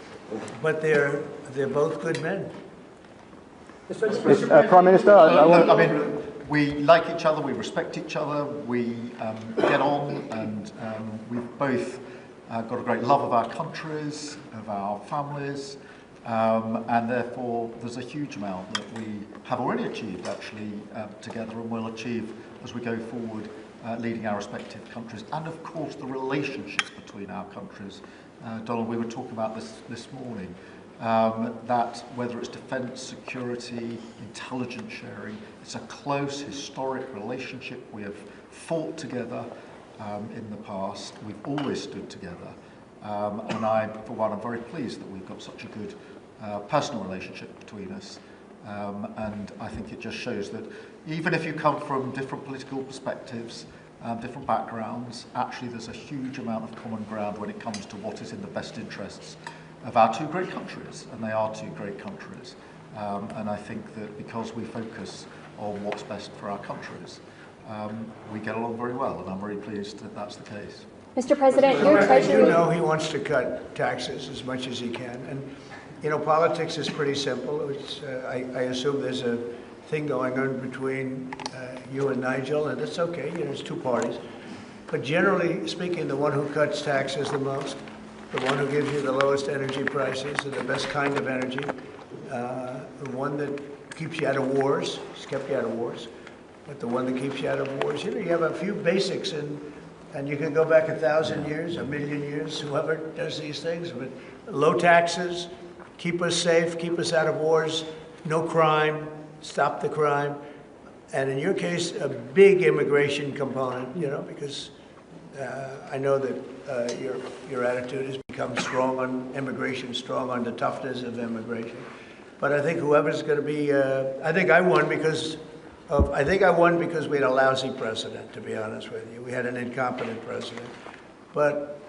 But they're both good men. Prime Minister, I mean, we like each other, we respect each other, we get on, and we've both got a great love of our countries, of our families, and therefore there's a huge amount that we have already achieved actually together and will achieve as we go forward, leading our respective countries, and of course the relationships between our countries. Donald, we were talking about this morning, that whether it's defence, security, intelligence sharing, it's a close historic relationship. We have fought together in the past, we've always stood together, and I, for one, am very pleased that we've got such a good personal relationship between us. And I think it just shows that even if you come from different political perspectives, different backgrounds, actually there's a huge amount of common ground when it comes to what is in the best interests of our two great countries, and they are two great countries. And I think that because we focus on what's best for our countries, we get along very well, and I'm very pleased that that's the case. Mr. President, your Treasury... You know he wants to cut taxes as much as he can, and you know, politics is pretty simple. It's, I assume there's a thing going on between you and Nigel, and it's okay, you know, it's two parties. But generally speaking, the one who cuts taxes the most, the one who gives you the lowest energy prices and the best kind of energy, the one that keeps you out of wars, he's kept you out of wars, but the one that keeps you out of wars, you know, you have a few basics, and you can go back 1,000 years, 1,000,000 years, whoever does these things, but low taxes, keep us safe, keep us out of wars, no crime, stop the crime, and in your case, a big immigration component, you know, because I know that your attitude has become strong on immigration, strong on the toughness of immigration. But I think whoever's going to be, I think I won because we had a lousy president, to be honest with you. We had an incompetent president. But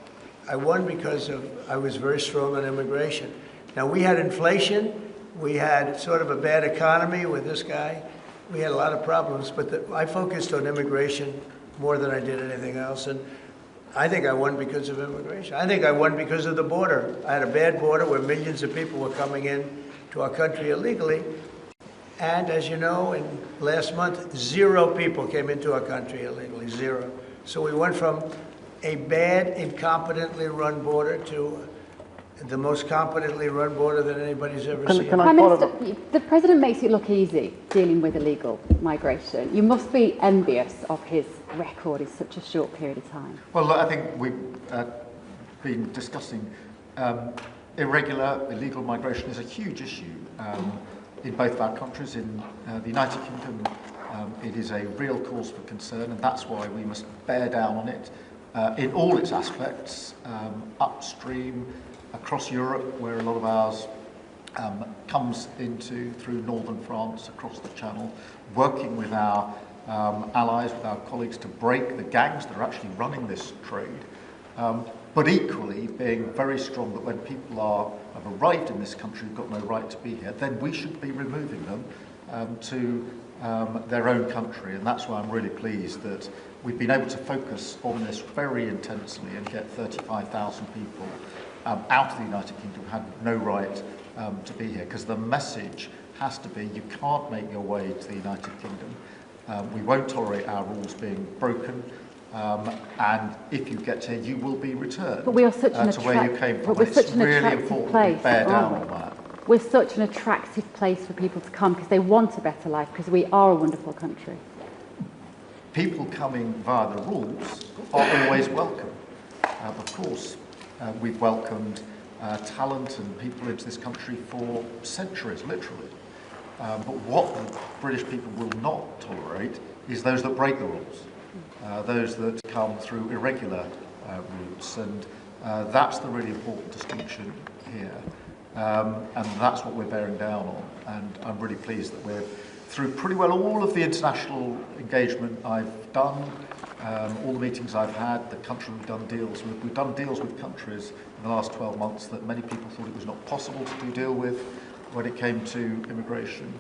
I won because I was very strong on immigration. Now, we had inflation. We had sort of a bad economy with this guy. We had a lot of problems, but I focused on immigration more than I did anything else. And I think I won because of immigration. I think I won because of the border. I had a bad border where millions of people were coming in to our country illegally. And as you know, in last month, 0 people came into our country illegally, 0. So we went from a bad, incompetently run border to the most competently run border that anybody's ever seen. Prime Minister, the President makes it look easy dealing with illegal migration. You must be envious of his record in such a short period of time. Well, I think we've been discussing illegal migration is a huge issue in both of our countries. In the United Kingdom, it is a real cause for concern, and that's why we must bear down on it in all its aspects, upstream, across Europe, where a lot of ours comes through northern France, across the Channel, working with our allies, with our colleagues to break the gangs that are actually running this trade, but equally being very strong that when people have arrived in this country, who've got no right to be here, then we should be removing them to their own country. And that's why I'm really pleased that we've been able to focus on this very intensely and get 35,000 people out of the United Kingdom who had no right to be here, because the message has to be you can't make your way to the United Kingdom. We won't tolerate our rules being broken, and if you get here, you will be returned but we are such an to where you came from. But we're such an really attractive important place, to bear down on that. we're such an attractive place for people to come because they want a better life, because we are a wonderful country? People coming via the rules are always welcome. Of course, we've welcomed talent and people into this country for centuries, literally. But what the British people will not tolerate is those that break the rules, those that come through irregular routes, and that's the really important distinction here. And that's what we're bearing down on, and I'm really pleased that we're through pretty well all of the international engagement I've done, all the meetings I've had, the country we've done deals with. We've done deals with countries in the last 12 months that many people thought it was not possible to do deal with when it came to immigration,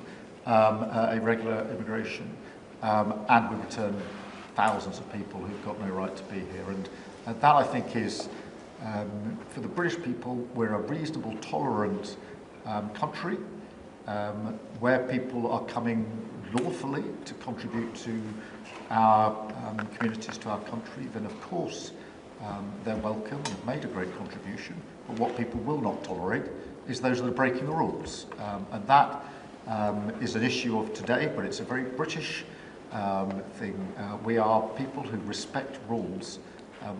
irregular immigration, and we returned thousands of people who've got no right to be here. And that, I think, is, for the British people, we're a reasonable, tolerant country where people are coming lawfully to contribute to our communities, to our country. Then, of course, they're welcome and have made a great contribution. But what people will not tolerate is those that are breaking the rules. And that is an issue of today, but it's a very British thing. We are people who respect rules.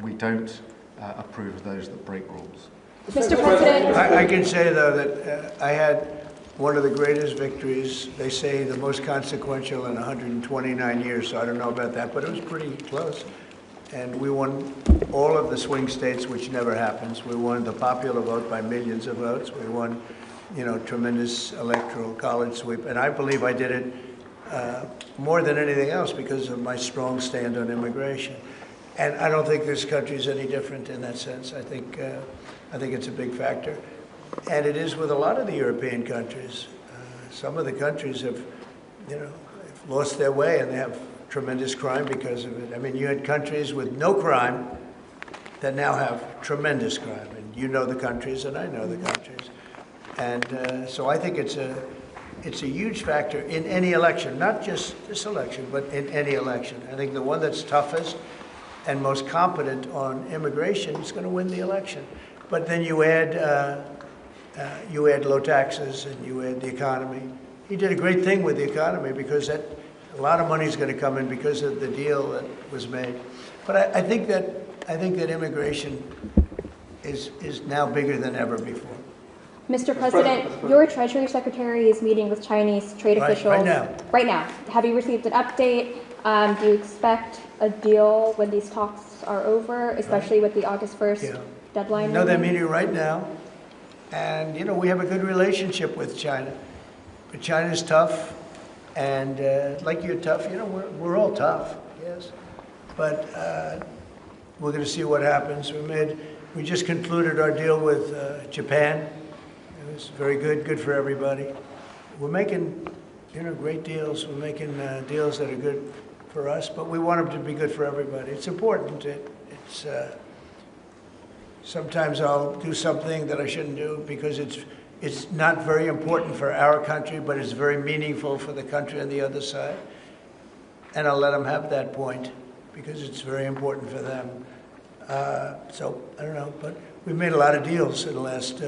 We don't approve of those that break rules. Mr. President. I can say, though, that I had one of the greatest victories, they say the most consequential in 129 years, so I don't know about that, but it was pretty close. And we won all of the swing states, which never happens. We won the popular vote by millions of votes. We won, tremendous electoral college sweep. And I believe I did it more than anything else because of my strong stand on immigration. And I don't think this country is any different in that sense. I think it's a big factor. And it is with a lot of the European countries. Some of the countries have, lost their way, and they have tremendous crime because of it. I mean, you had countries with no crime that now have tremendous crime. And you know the countries, and I know the countries. And so I think it's a huge factor in any election, not just this election, but in any election. I think the one that's toughest and most competent on immigration is going to win the election. But then you add low taxes and you add the economy. He did a great thing with the economy because a lot of money is going to come in because of the deal that was made. But I think that immigration is now bigger than ever before. Mr. President, your Treasury Secretary is meeting with Chinese trade officials right now. Have you received an update? Do you expect a deal when these talks are over, especially with the August 1st deadline? No, they're meeting right now. And, we have a good relationship with China. But China's tough. And like you're tough, we're all tough, yes. But we're going to see what happens. We just concluded our deal with Japan. It was very good for everybody. We're making, great deals. We're making deals that are good for us, but we want them to be good for everybody. It's important. It's sometimes I'll do something that I shouldn't do because it's not very important for our country, but it's very meaningful for the country on the other side. And I'll let them have that point because it's very important for them. So I don't know, but we've made a lot of deals in the last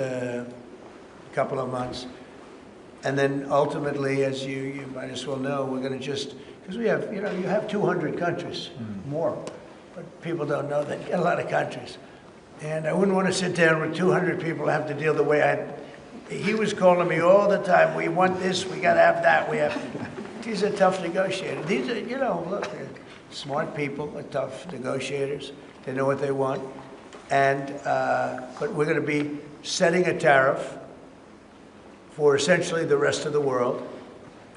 couple of months. And then ultimately, as you might as well know, we're going to just, because we have, you have 200 countries, more, but people don't know that. You got a lot of countries. And I wouldn't want to sit down with 200 people and have to deal the way he was calling me all the time. We want this, we got to have that, These are tough negotiators. These are, look, they're smart people, they're tough negotiators. They know what they want. And, but we're going to be setting a tariff for essentially the rest of the world.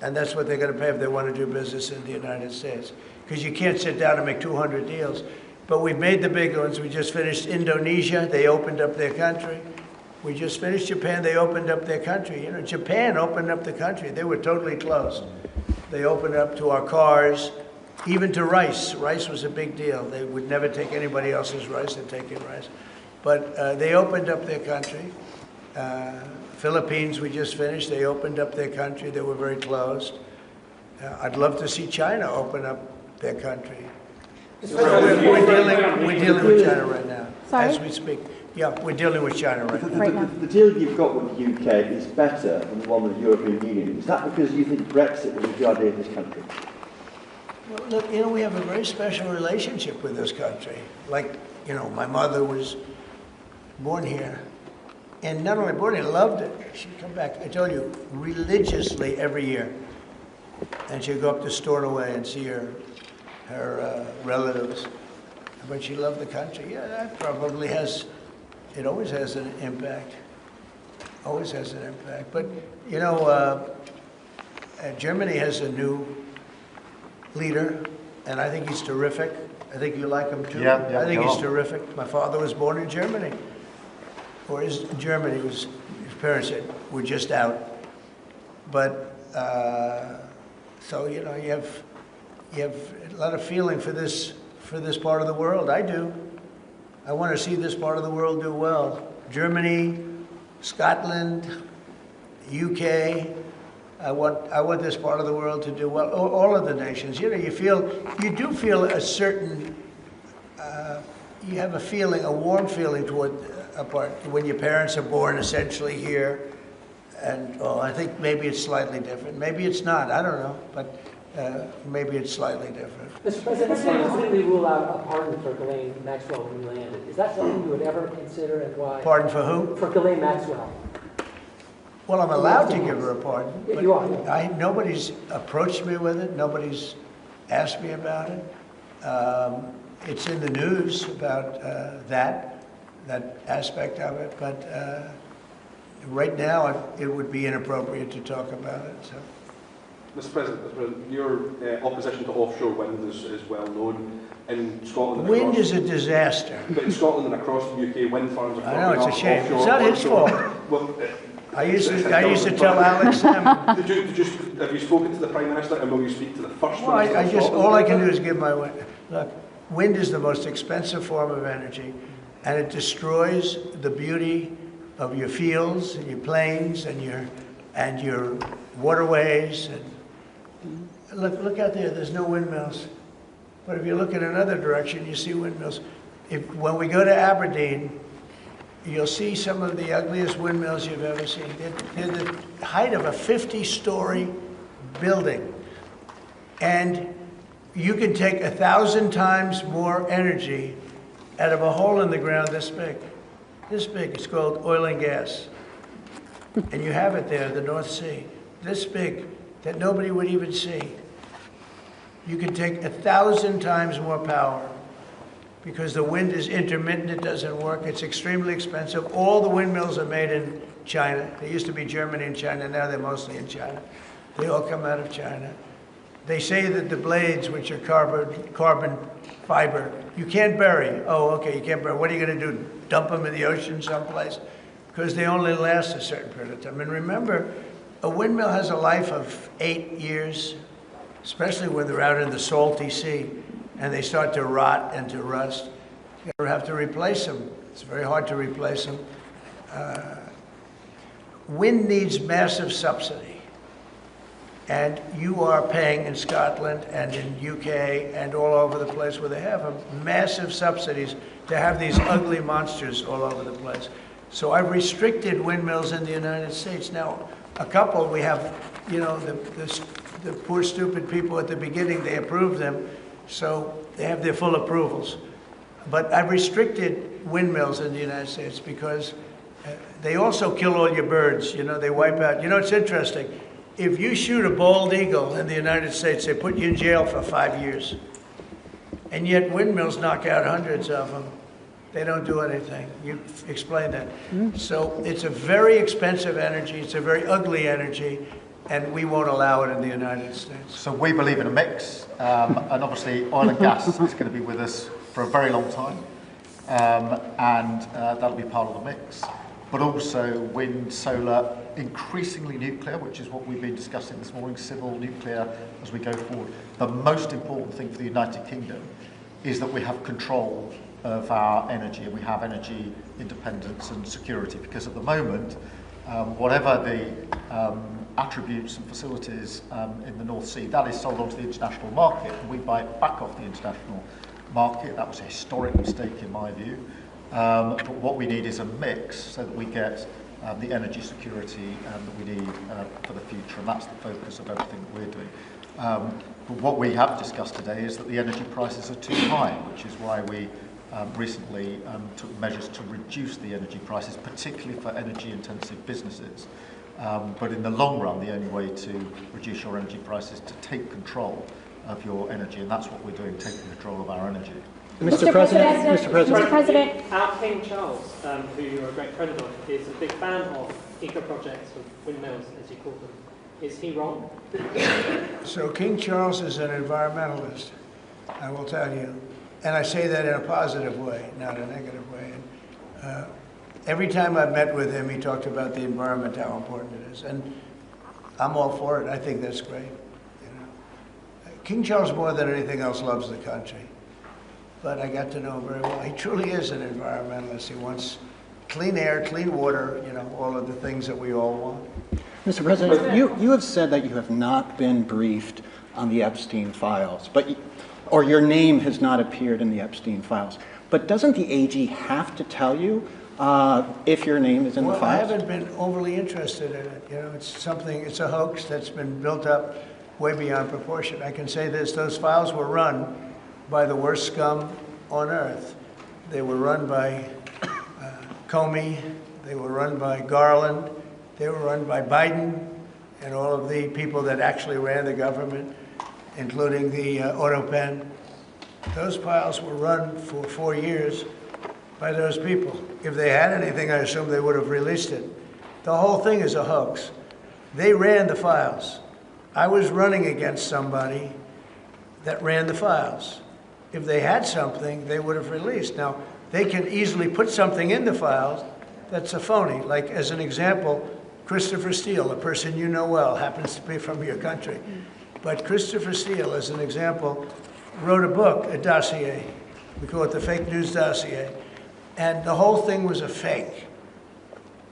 And that's what they're going to pay if they want to do business in the United States. Because you can't sit down and make 200 deals. But we've made the big ones. We just finished Indonesia. They opened up their country. We just finished Japan. They opened up their country. Japan opened up the country. They were totally closed. They opened up to our cars, even to rice. Rice was a big deal. They would never take anybody else's rice. They'd take in rice. But they opened up their country. Philippines, we just finished. They opened up their country. They were very closed. I'd love to see China open up their country. We're dealing with China right now, as we speak. Yeah, we're dealing with China right now. The deal you've got with the UK is better than the one with the European Union. Is that because you think Brexit was a good idea for this country? Well, look, you know, we have a very special relationship with this country. Like, you know, my mother was born here. And not only born here, loved it. She'd come back, I told you, religiously every year. And she'd go up to Stornoway and see her relatives. But she loved the country. Yeah, that probably has, it always has an impact. Always has an impact. But, you know, Germany has a new leader, and I think he's terrific. I think you like him too. Yeah, I think he's terrific. My father was born in Germany. Or is Germany, his parents were just out. But, so, you know, you have a lot of feeling for this part of the world. I do. I want to see this part of the world do well. Germany, Scotland, UK. I want this part of the world to do well. All of the nations. You know, you do feel a certain, you have a feeling, a warm feeling toward a part when your parents are born essentially here. And I think maybe it's slightly different. Maybe it's not. I don't know, but maybe it's slightly different. Mr. President, you completely rule out a pardon for Ghislaine Maxwell when you landed. Is that something you would ever consider, and why? Pardon for who? For Ghislaine Maxwell. Well, I'm allowed to give her a pardon. Yeah, you are. Yeah. Nobody's approached me with it. Nobody's asked me about it. It's in the news about that aspect of it, but right now it would be inappropriate to talk about it. So. Mr. President, your opposition to offshore wind is well known. In Scotland, wind is a disaster. But in Scotland and across the UK, wind farms are I know, it's a shame. It's not his fault. Well, I used to tell Alex Salmon. Have you spoken to the Prime Minister, and will you speak to the First Well, Minister? all I can do is give my win. Look, wind is the most expensive form of energy, and it destroys the beauty of your fields and your plains and your waterways. And look out there. There's no windmills, but if you look in another direction, you see windmills. When we go to Aberdeen, you'll see some of the ugliest windmills you've ever seen. They're the height of a 50-story building. And you can take 1,000 times more energy out of a hole in the ground this big. This big. It's called oil and gas. And you have it there, the North Sea. This big, that nobody would even see. You can take 1,000 times more power. Because the wind is intermittent, it doesn't work, it's extremely expensive. All the windmills are made in China. They used to be Germany and China, now they're mostly in China. They all come out of China. They say that the blades, which are carbon fiber, you can't bury. Oh, okay, you can't bury. What are you going to do, dump them in the ocean someplace? Because they only last a certain period of time. And remember, a windmill has a life of 8 years, especially when they're out in the salty sea. And they start to rot and to rust. You have to replace them. It's very hard to replace them. Wind needs massive subsidy. And you are paying in Scotland and in UK and all over the place where they have them, massive subsidies to have these ugly monsters all over the place. So I've restricted windmills in the United States. Now, a couple, we have, you know, the poor stupid people at the beginning, they approved them. So they have their full approvals. But I've restricted windmills in the United States because they also kill all your birds. You know, they wipe out. You know, it's interesting. If you shoot a bald eagle in the United States, they put you in jail for 5 years. And yet windmills knock out hundreds of them. They don't do anything. You explain that. So it's a very expensive energy. It's a very ugly energy. And we won't allow it in the United States. So we believe in a mix, and obviously oil and gas is going to be with us for a very long time, and that'll be part of the mix. But also wind, solar, increasingly nuclear, which is what we've been discussing this morning, civil nuclear as we go forward. The most important thing for the United Kingdom is that we have control of our energy, and we have energy independence and security, because at the moment, whatever the attributes and facilities in the North Sea, that is sold onto the international market, and we buy it back off the international market. That was a historic mistake in my view. But what we need is a mix so that we get the energy security that we need for the future, and that's the focus of everything that we're doing. But what we have discussed today is that the energy prices are too high, which is why we recently took measures to reduce the energy prices, particularly for energy-intensive businesses. But in the long run, the only way to reduce your energy prices is to take control of your energy, and that's what we're doing, taking control of our energy. Mr. President. Our King Charles, who you're a great friend of, is a big fan of eco-projects, of windmills, as you call them. Is he wrong? So King Charles is an environmentalist, I will tell you. And I say that in a positive way, not a negative way. And, every time I've met with him, he talked about the environment, how important it is. And I'm all for it. I think that's great. You know, King Charles, more than anything else, loves the country. But I got to know him very well. He truly is an environmentalist. He wants clean air, clean water, you know, all of the things that we all want. Mr. President, you have said that you have not been briefed on the Epstein files, or your name has not appeared in the Epstein files. But doesn't the AG have to tell you if your name is in the files? Well, I haven't been overly interested in it. You know, it's a hoax that's been built up way beyond proportion. I can say this, those files were run by the worst scum on earth. They were run by Comey, they were run by Garland, they were run by Biden and all of the people that actually ran the government, including the auto pen. Those files were run for 4 years by those people. If they had anything, I assume they would have released it. The whole thing is a hoax. They ran the files. I was running against somebody that ran the files. If they had something, they would have released. Now, they can easily put something in the files that's a phony. Like, as an example, Christopher Steele, a person you know well, happens to be from your country. But Christopher Steele, as an example, wrote a book, a dossier. We call it the fake news dossier. And the whole thing was a fake.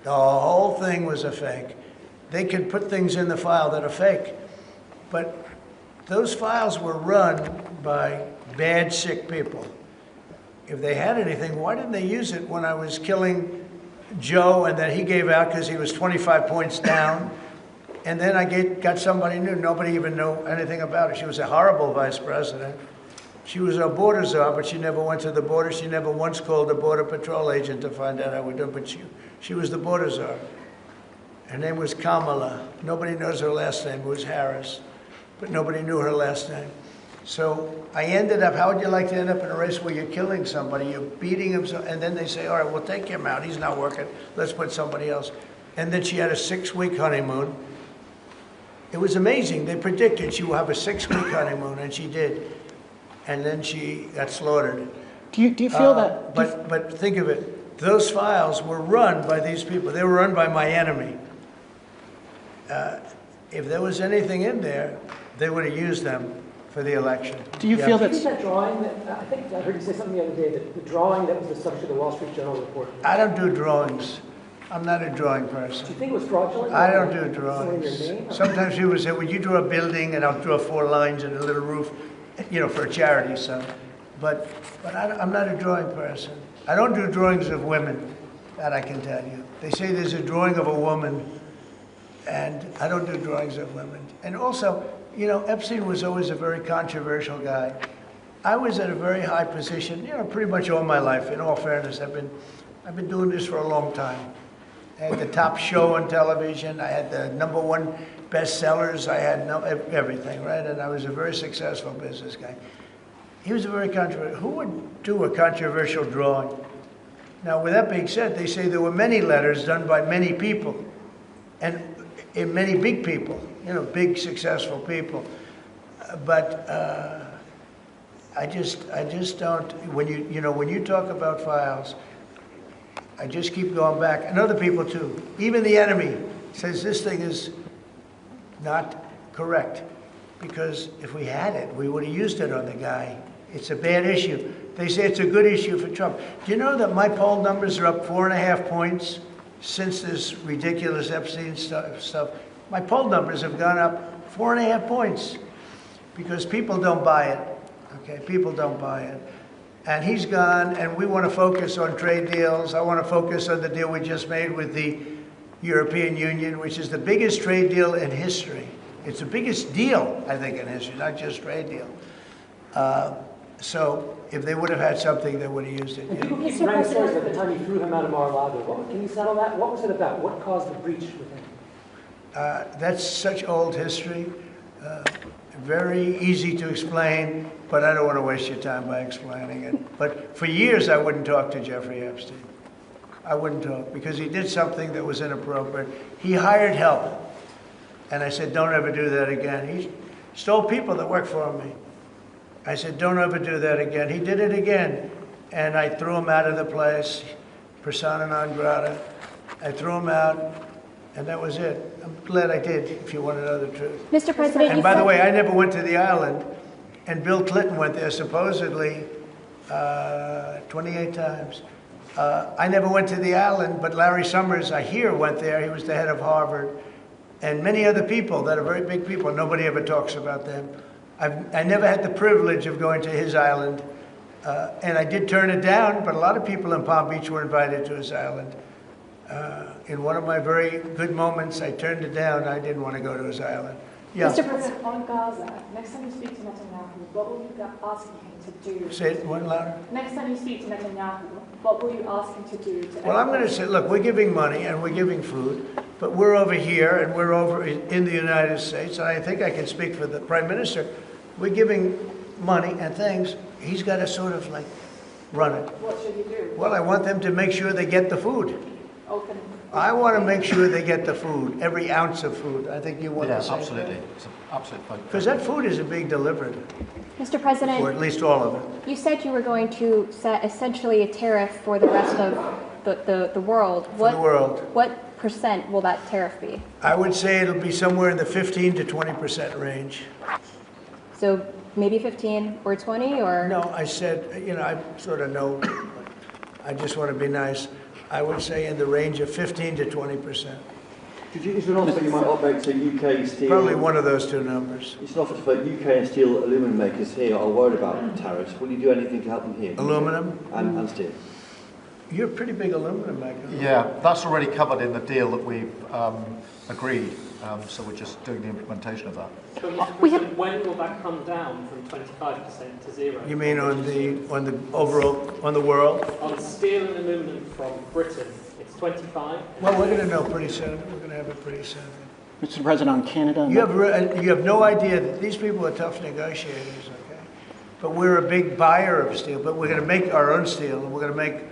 The whole thing was a fake. They could put things in the file that are fake. But those files were run by bad, sick people. If they had anything, why didn't they use it when I was killing Joe and then he gave out because he was 25 points down? And then I got somebody new. Nobody even knew anything about it. She was a horrible vice president. She was our border czar, but she never went to the border. She never once called a border patrol agent to find out how we do it, but she was the border czar. Her name was Kamala. Nobody knows her last name. It was Harris, but nobody knew her last name. So I ended up, how would you like to end up in a race where you're killing somebody, you're beating him, and then they say, all right, we'll take him out. He's not working. Let's put somebody else. And then she had a 6-week honeymoon. It was amazing. They predicted she would have a 6-week honeymoon, and she did. And then she got slaughtered. Do you feel that? But think of it. Those files were run by these people. They were run by my enemy. If there was anything in there, they would have used them for the election. Do you feel that? That drawing that, I think I heard you say something the other day, that the drawing that was the subject of the Wall Street Journal report. I don't do drawings. I'm not a drawing person. Do you think it was fraudulent? I don't do drawings. Sometimes people say, well, you draw a building and I'll draw 4 lines and a little roof, you know, for a charity, so. But I'm not a drawing person. I don't do drawings of women, that I can tell you. They say there's a drawing of a woman, and I don't do drawings of women. And also, you know, Epstein was always a very controversial guy. I was at a very high position, you know, pretty much all my life. In all fairness, I've been doing this for a long time. I had the top show on television. I had the #1 bestsellers. I had everything, right? And I was a very successful business guy. He was a very controversial. Who would do a controversial drawing? Now, with that being said, they say there were many letters done by many people, and many big people, you know, big successful people. But I just don't. When you talk about files, I just keep going back, and other people too. Even the enemy says this thing is not correct, because if we had it, we would have used it on the guy. It's a bad issue. They say it's a good issue for Trump. Do you know that my poll numbers are up 4.5 points since this ridiculous Epstein stuff? My poll numbers have gone up 4.5 points because people don't buy it. Okay, people don't buy it. And he's gone, and we want to focus on trade deals. I want to focus on the deal we just made with the European Union, which is the biggest trade deal in history. It's the biggest deal, I think, in history, not just trade deal. So if they would have had something, they would have used it. And people keep running stories at the time you threw him out of Mar-a-Lago. Can you settle that? What was it about? What caused the breach with him? That's such old history. Very easy to explain, but I don't want to waste your time by explaining it. But for years, I wouldn't talk to Jeffrey Epstein. I wouldn't talk because he did something that was inappropriate. He hired help. And I said, don't ever do that again. He stole people that worked for me. I said, don't ever do that again. He did it again. And I threw him out of the place, persona non grata. I threw him out, and that was it. I'm glad I did, if you want to know the truth. Mr. President, and by the way, I never went to the island, and Bill Clinton went there supposedly 28 times. I never went to the island, but Larry Summers, I hear, went there. He was the head of Harvard. And many other people that are very big people. Nobody ever talks about them. I never had the privilege of going to his island. And I did turn it down, but a lot of people in Palm Beach were invited to his island. In one of my very good moments, I turned it down. I didn't want to go to his island. Yeah. Mr. President, on Gaza, next time you speak to Netanyahu, what will you be asking him to do? Say it one louder. Next time you speak to Netanyahu, what will you ask him to do? Well, I'm going to say, look, we're giving money and we're giving food, but we're over here and we're over in the United States, and I think I can speak for the Prime Minister. We're giving money and things. He's got to sort of like run it. What should he do? Well, I want them to make sure they get the food. Open. I want to make sure they get the food, every ounce of food. I think you want to say absolutely. It's an absolute point. Because that food isn't being delivered. Mr. President, or at least all of it. You said you were going to set essentially a tariff for the rest of the world. For the world. What percent will that tariff be? I would say it'll be somewhere in the 15 to 20% range. So maybe 15 or 20 or? No, I said, you know, I sort of know. I just want to be nice. I would say in the range of 15 to 20%. Is there an offer you might operate to UK steel? Probably one of those two numbers. It's an offer for UK and steel aluminium makers here are worried about tariffs. Will you do anything to help them here? Aluminum? And steel. You're a pretty big aluminum maker. Yeah, that's already covered in the deal that we've agreed. So we're just doing the implementation of that. But Mr. President, when will that come down from 25% to 0? You mean on the overall, on the world? On steel and aluminium from Britain, it's 25. Well, we're going to know pretty soon. We're going to have it pretty soon. Mr. President, on Canada? You have no idea that these people are tough negotiators, okay? But we're a big buyer of steel, but we're going to make our own steel, and we're going to make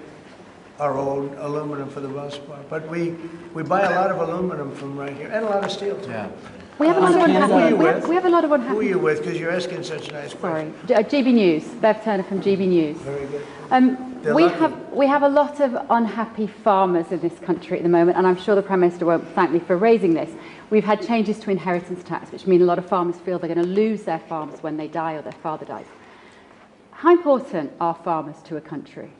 our own aluminum for the most part. But we buy a lot of aluminum from right here, and a lot of steel too. Yeah. We have a lot of unhappy. We have a lot of unhappy. Who are you with? Because you're asking such nice questions. Sorry, GB News. Bev Turner from GB News. Very good. We have a lot of unhappy farmers in this country at the moment, and I'm sure the Prime Minister won't thank me for raising this. We've had changes to inheritance tax, which mean a lot of farmers feel they're going to lose their farms when they die or their father dies. How important are farmers to a country?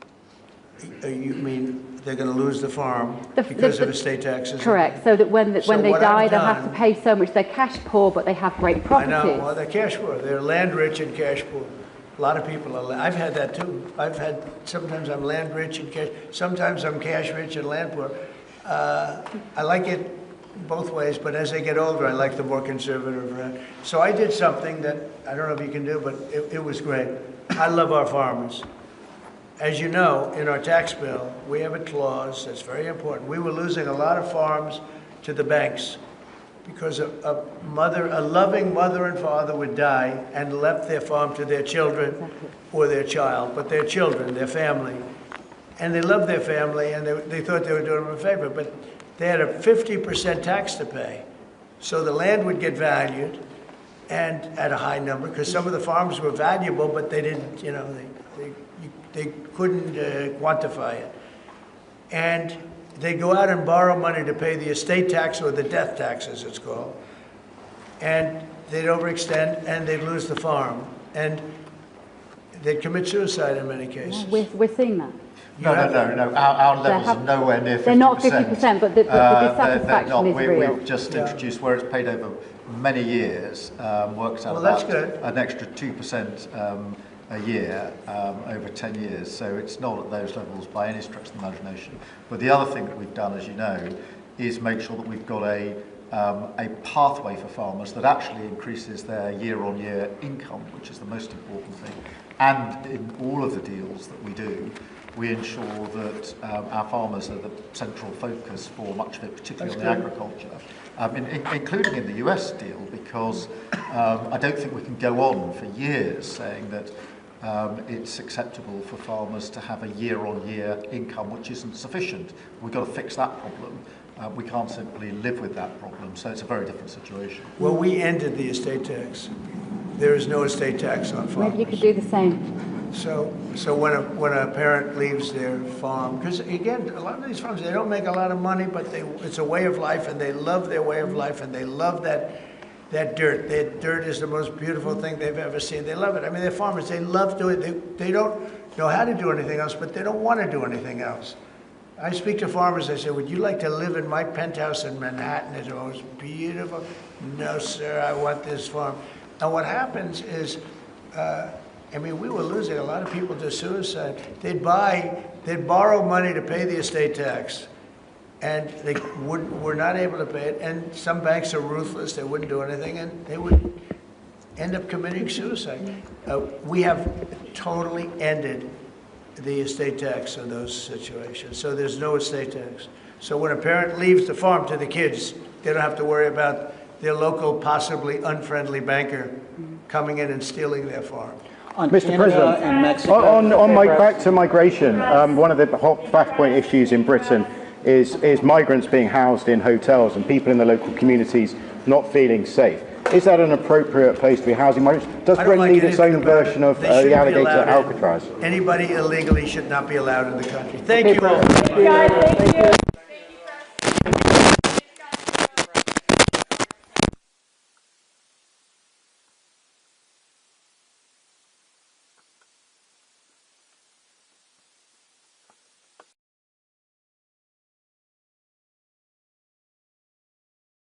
You mean they're going to lose the farm because of estate taxes? Correct. So that when they die, they'll have to pay so much. They're cash poor, but they have great properties. I know. Well, they're cash poor. They're land rich and cash poor. A lot of people are. I've had that too. Sometimes I'm land rich and cash. Sometimes I'm cash rich and land poor. I like it both ways, but as they get older, I like the more conservative route. So I did something that I don't know if you can do, but it was great. I love our farmers. As you know, in our tax bill, we have a clause that's very important. We were losing a lot of farms to the banks because a loving mother and father would die and left their farm to their children or their child, but their children, their family. And they loved their family, and they thought they were doing them a favor, but they had a 50% tax to pay. So the land would get valued and at a high number, because some of the farms were valuable, but they didn't, you know, they couldn't quantify it. And they'd go out and borrow money to pay the estate tax or the death tax, as it's called. And they'd overextend and they'd lose the farm. And they'd commit suicide in many cases. We're seeing that. No. Our levels are nowhere near 50%. They're not 50%, but the dissatisfaction is real. We've just introduced where it's paid over many years, works out well, that's about good. an extra 2% a year over 10 years. So it's not at those levels by any stretch of the imagination. But the other thing that we've done, as you know, is make sure that we've got a pathway for farmers that actually increases their year-on-year income, which is the most important thing. And in all of the deals that we do, we ensure that our farmers are the central focus for much of it, particularly on the agriculture, including in the US deal, because I don't think we can go on for years saying that it's acceptable for farmers to have a year-on-year income which isn't sufficient. We've got to fix that problem. We can't simply live with that problem, so it's a very different situation. Well, we ended the estate tax. There is no estate tax on farmers. Maybe you could do the same. So when a parent leaves their farm, because again, a lot of these farms, they don't make a lot of money, but it's a way of life, and they love their way of life, and they love that dirt. That dirt is the most beautiful thing they've ever seen. They love it. I mean, they're farmers. They love doing it. They don't know how to do anything else, but they don't want to do anything else. I speak to farmers, I say, would you like to live in my penthouse in Manhattan? It's the most beautiful. No, sir, I want this farm. And what happens is, I mean, we were losing a lot of people to suicide. They'd borrow money to pay the estate tax, and they were not able to pay it. And some banks are ruthless; they wouldn't do anything, and they would end up committing suicide. We have totally ended the estate tax in those situations. So there's no estate tax. So when a parent leaves the farm to the kids, they don't have to worry about their local, possibly unfriendly banker coming in and stealing their farm. Mr. President, back to migration, one of the hot flashpoint issues in Britain is migrants being housed in hotels and people in the local communities not feeling safe. Is that an appropriate place to be housing migrants? Does Britain need its own version of the alligator Alcatraz? Anybody illegally should not be allowed in the country. Thank you all. Thank you.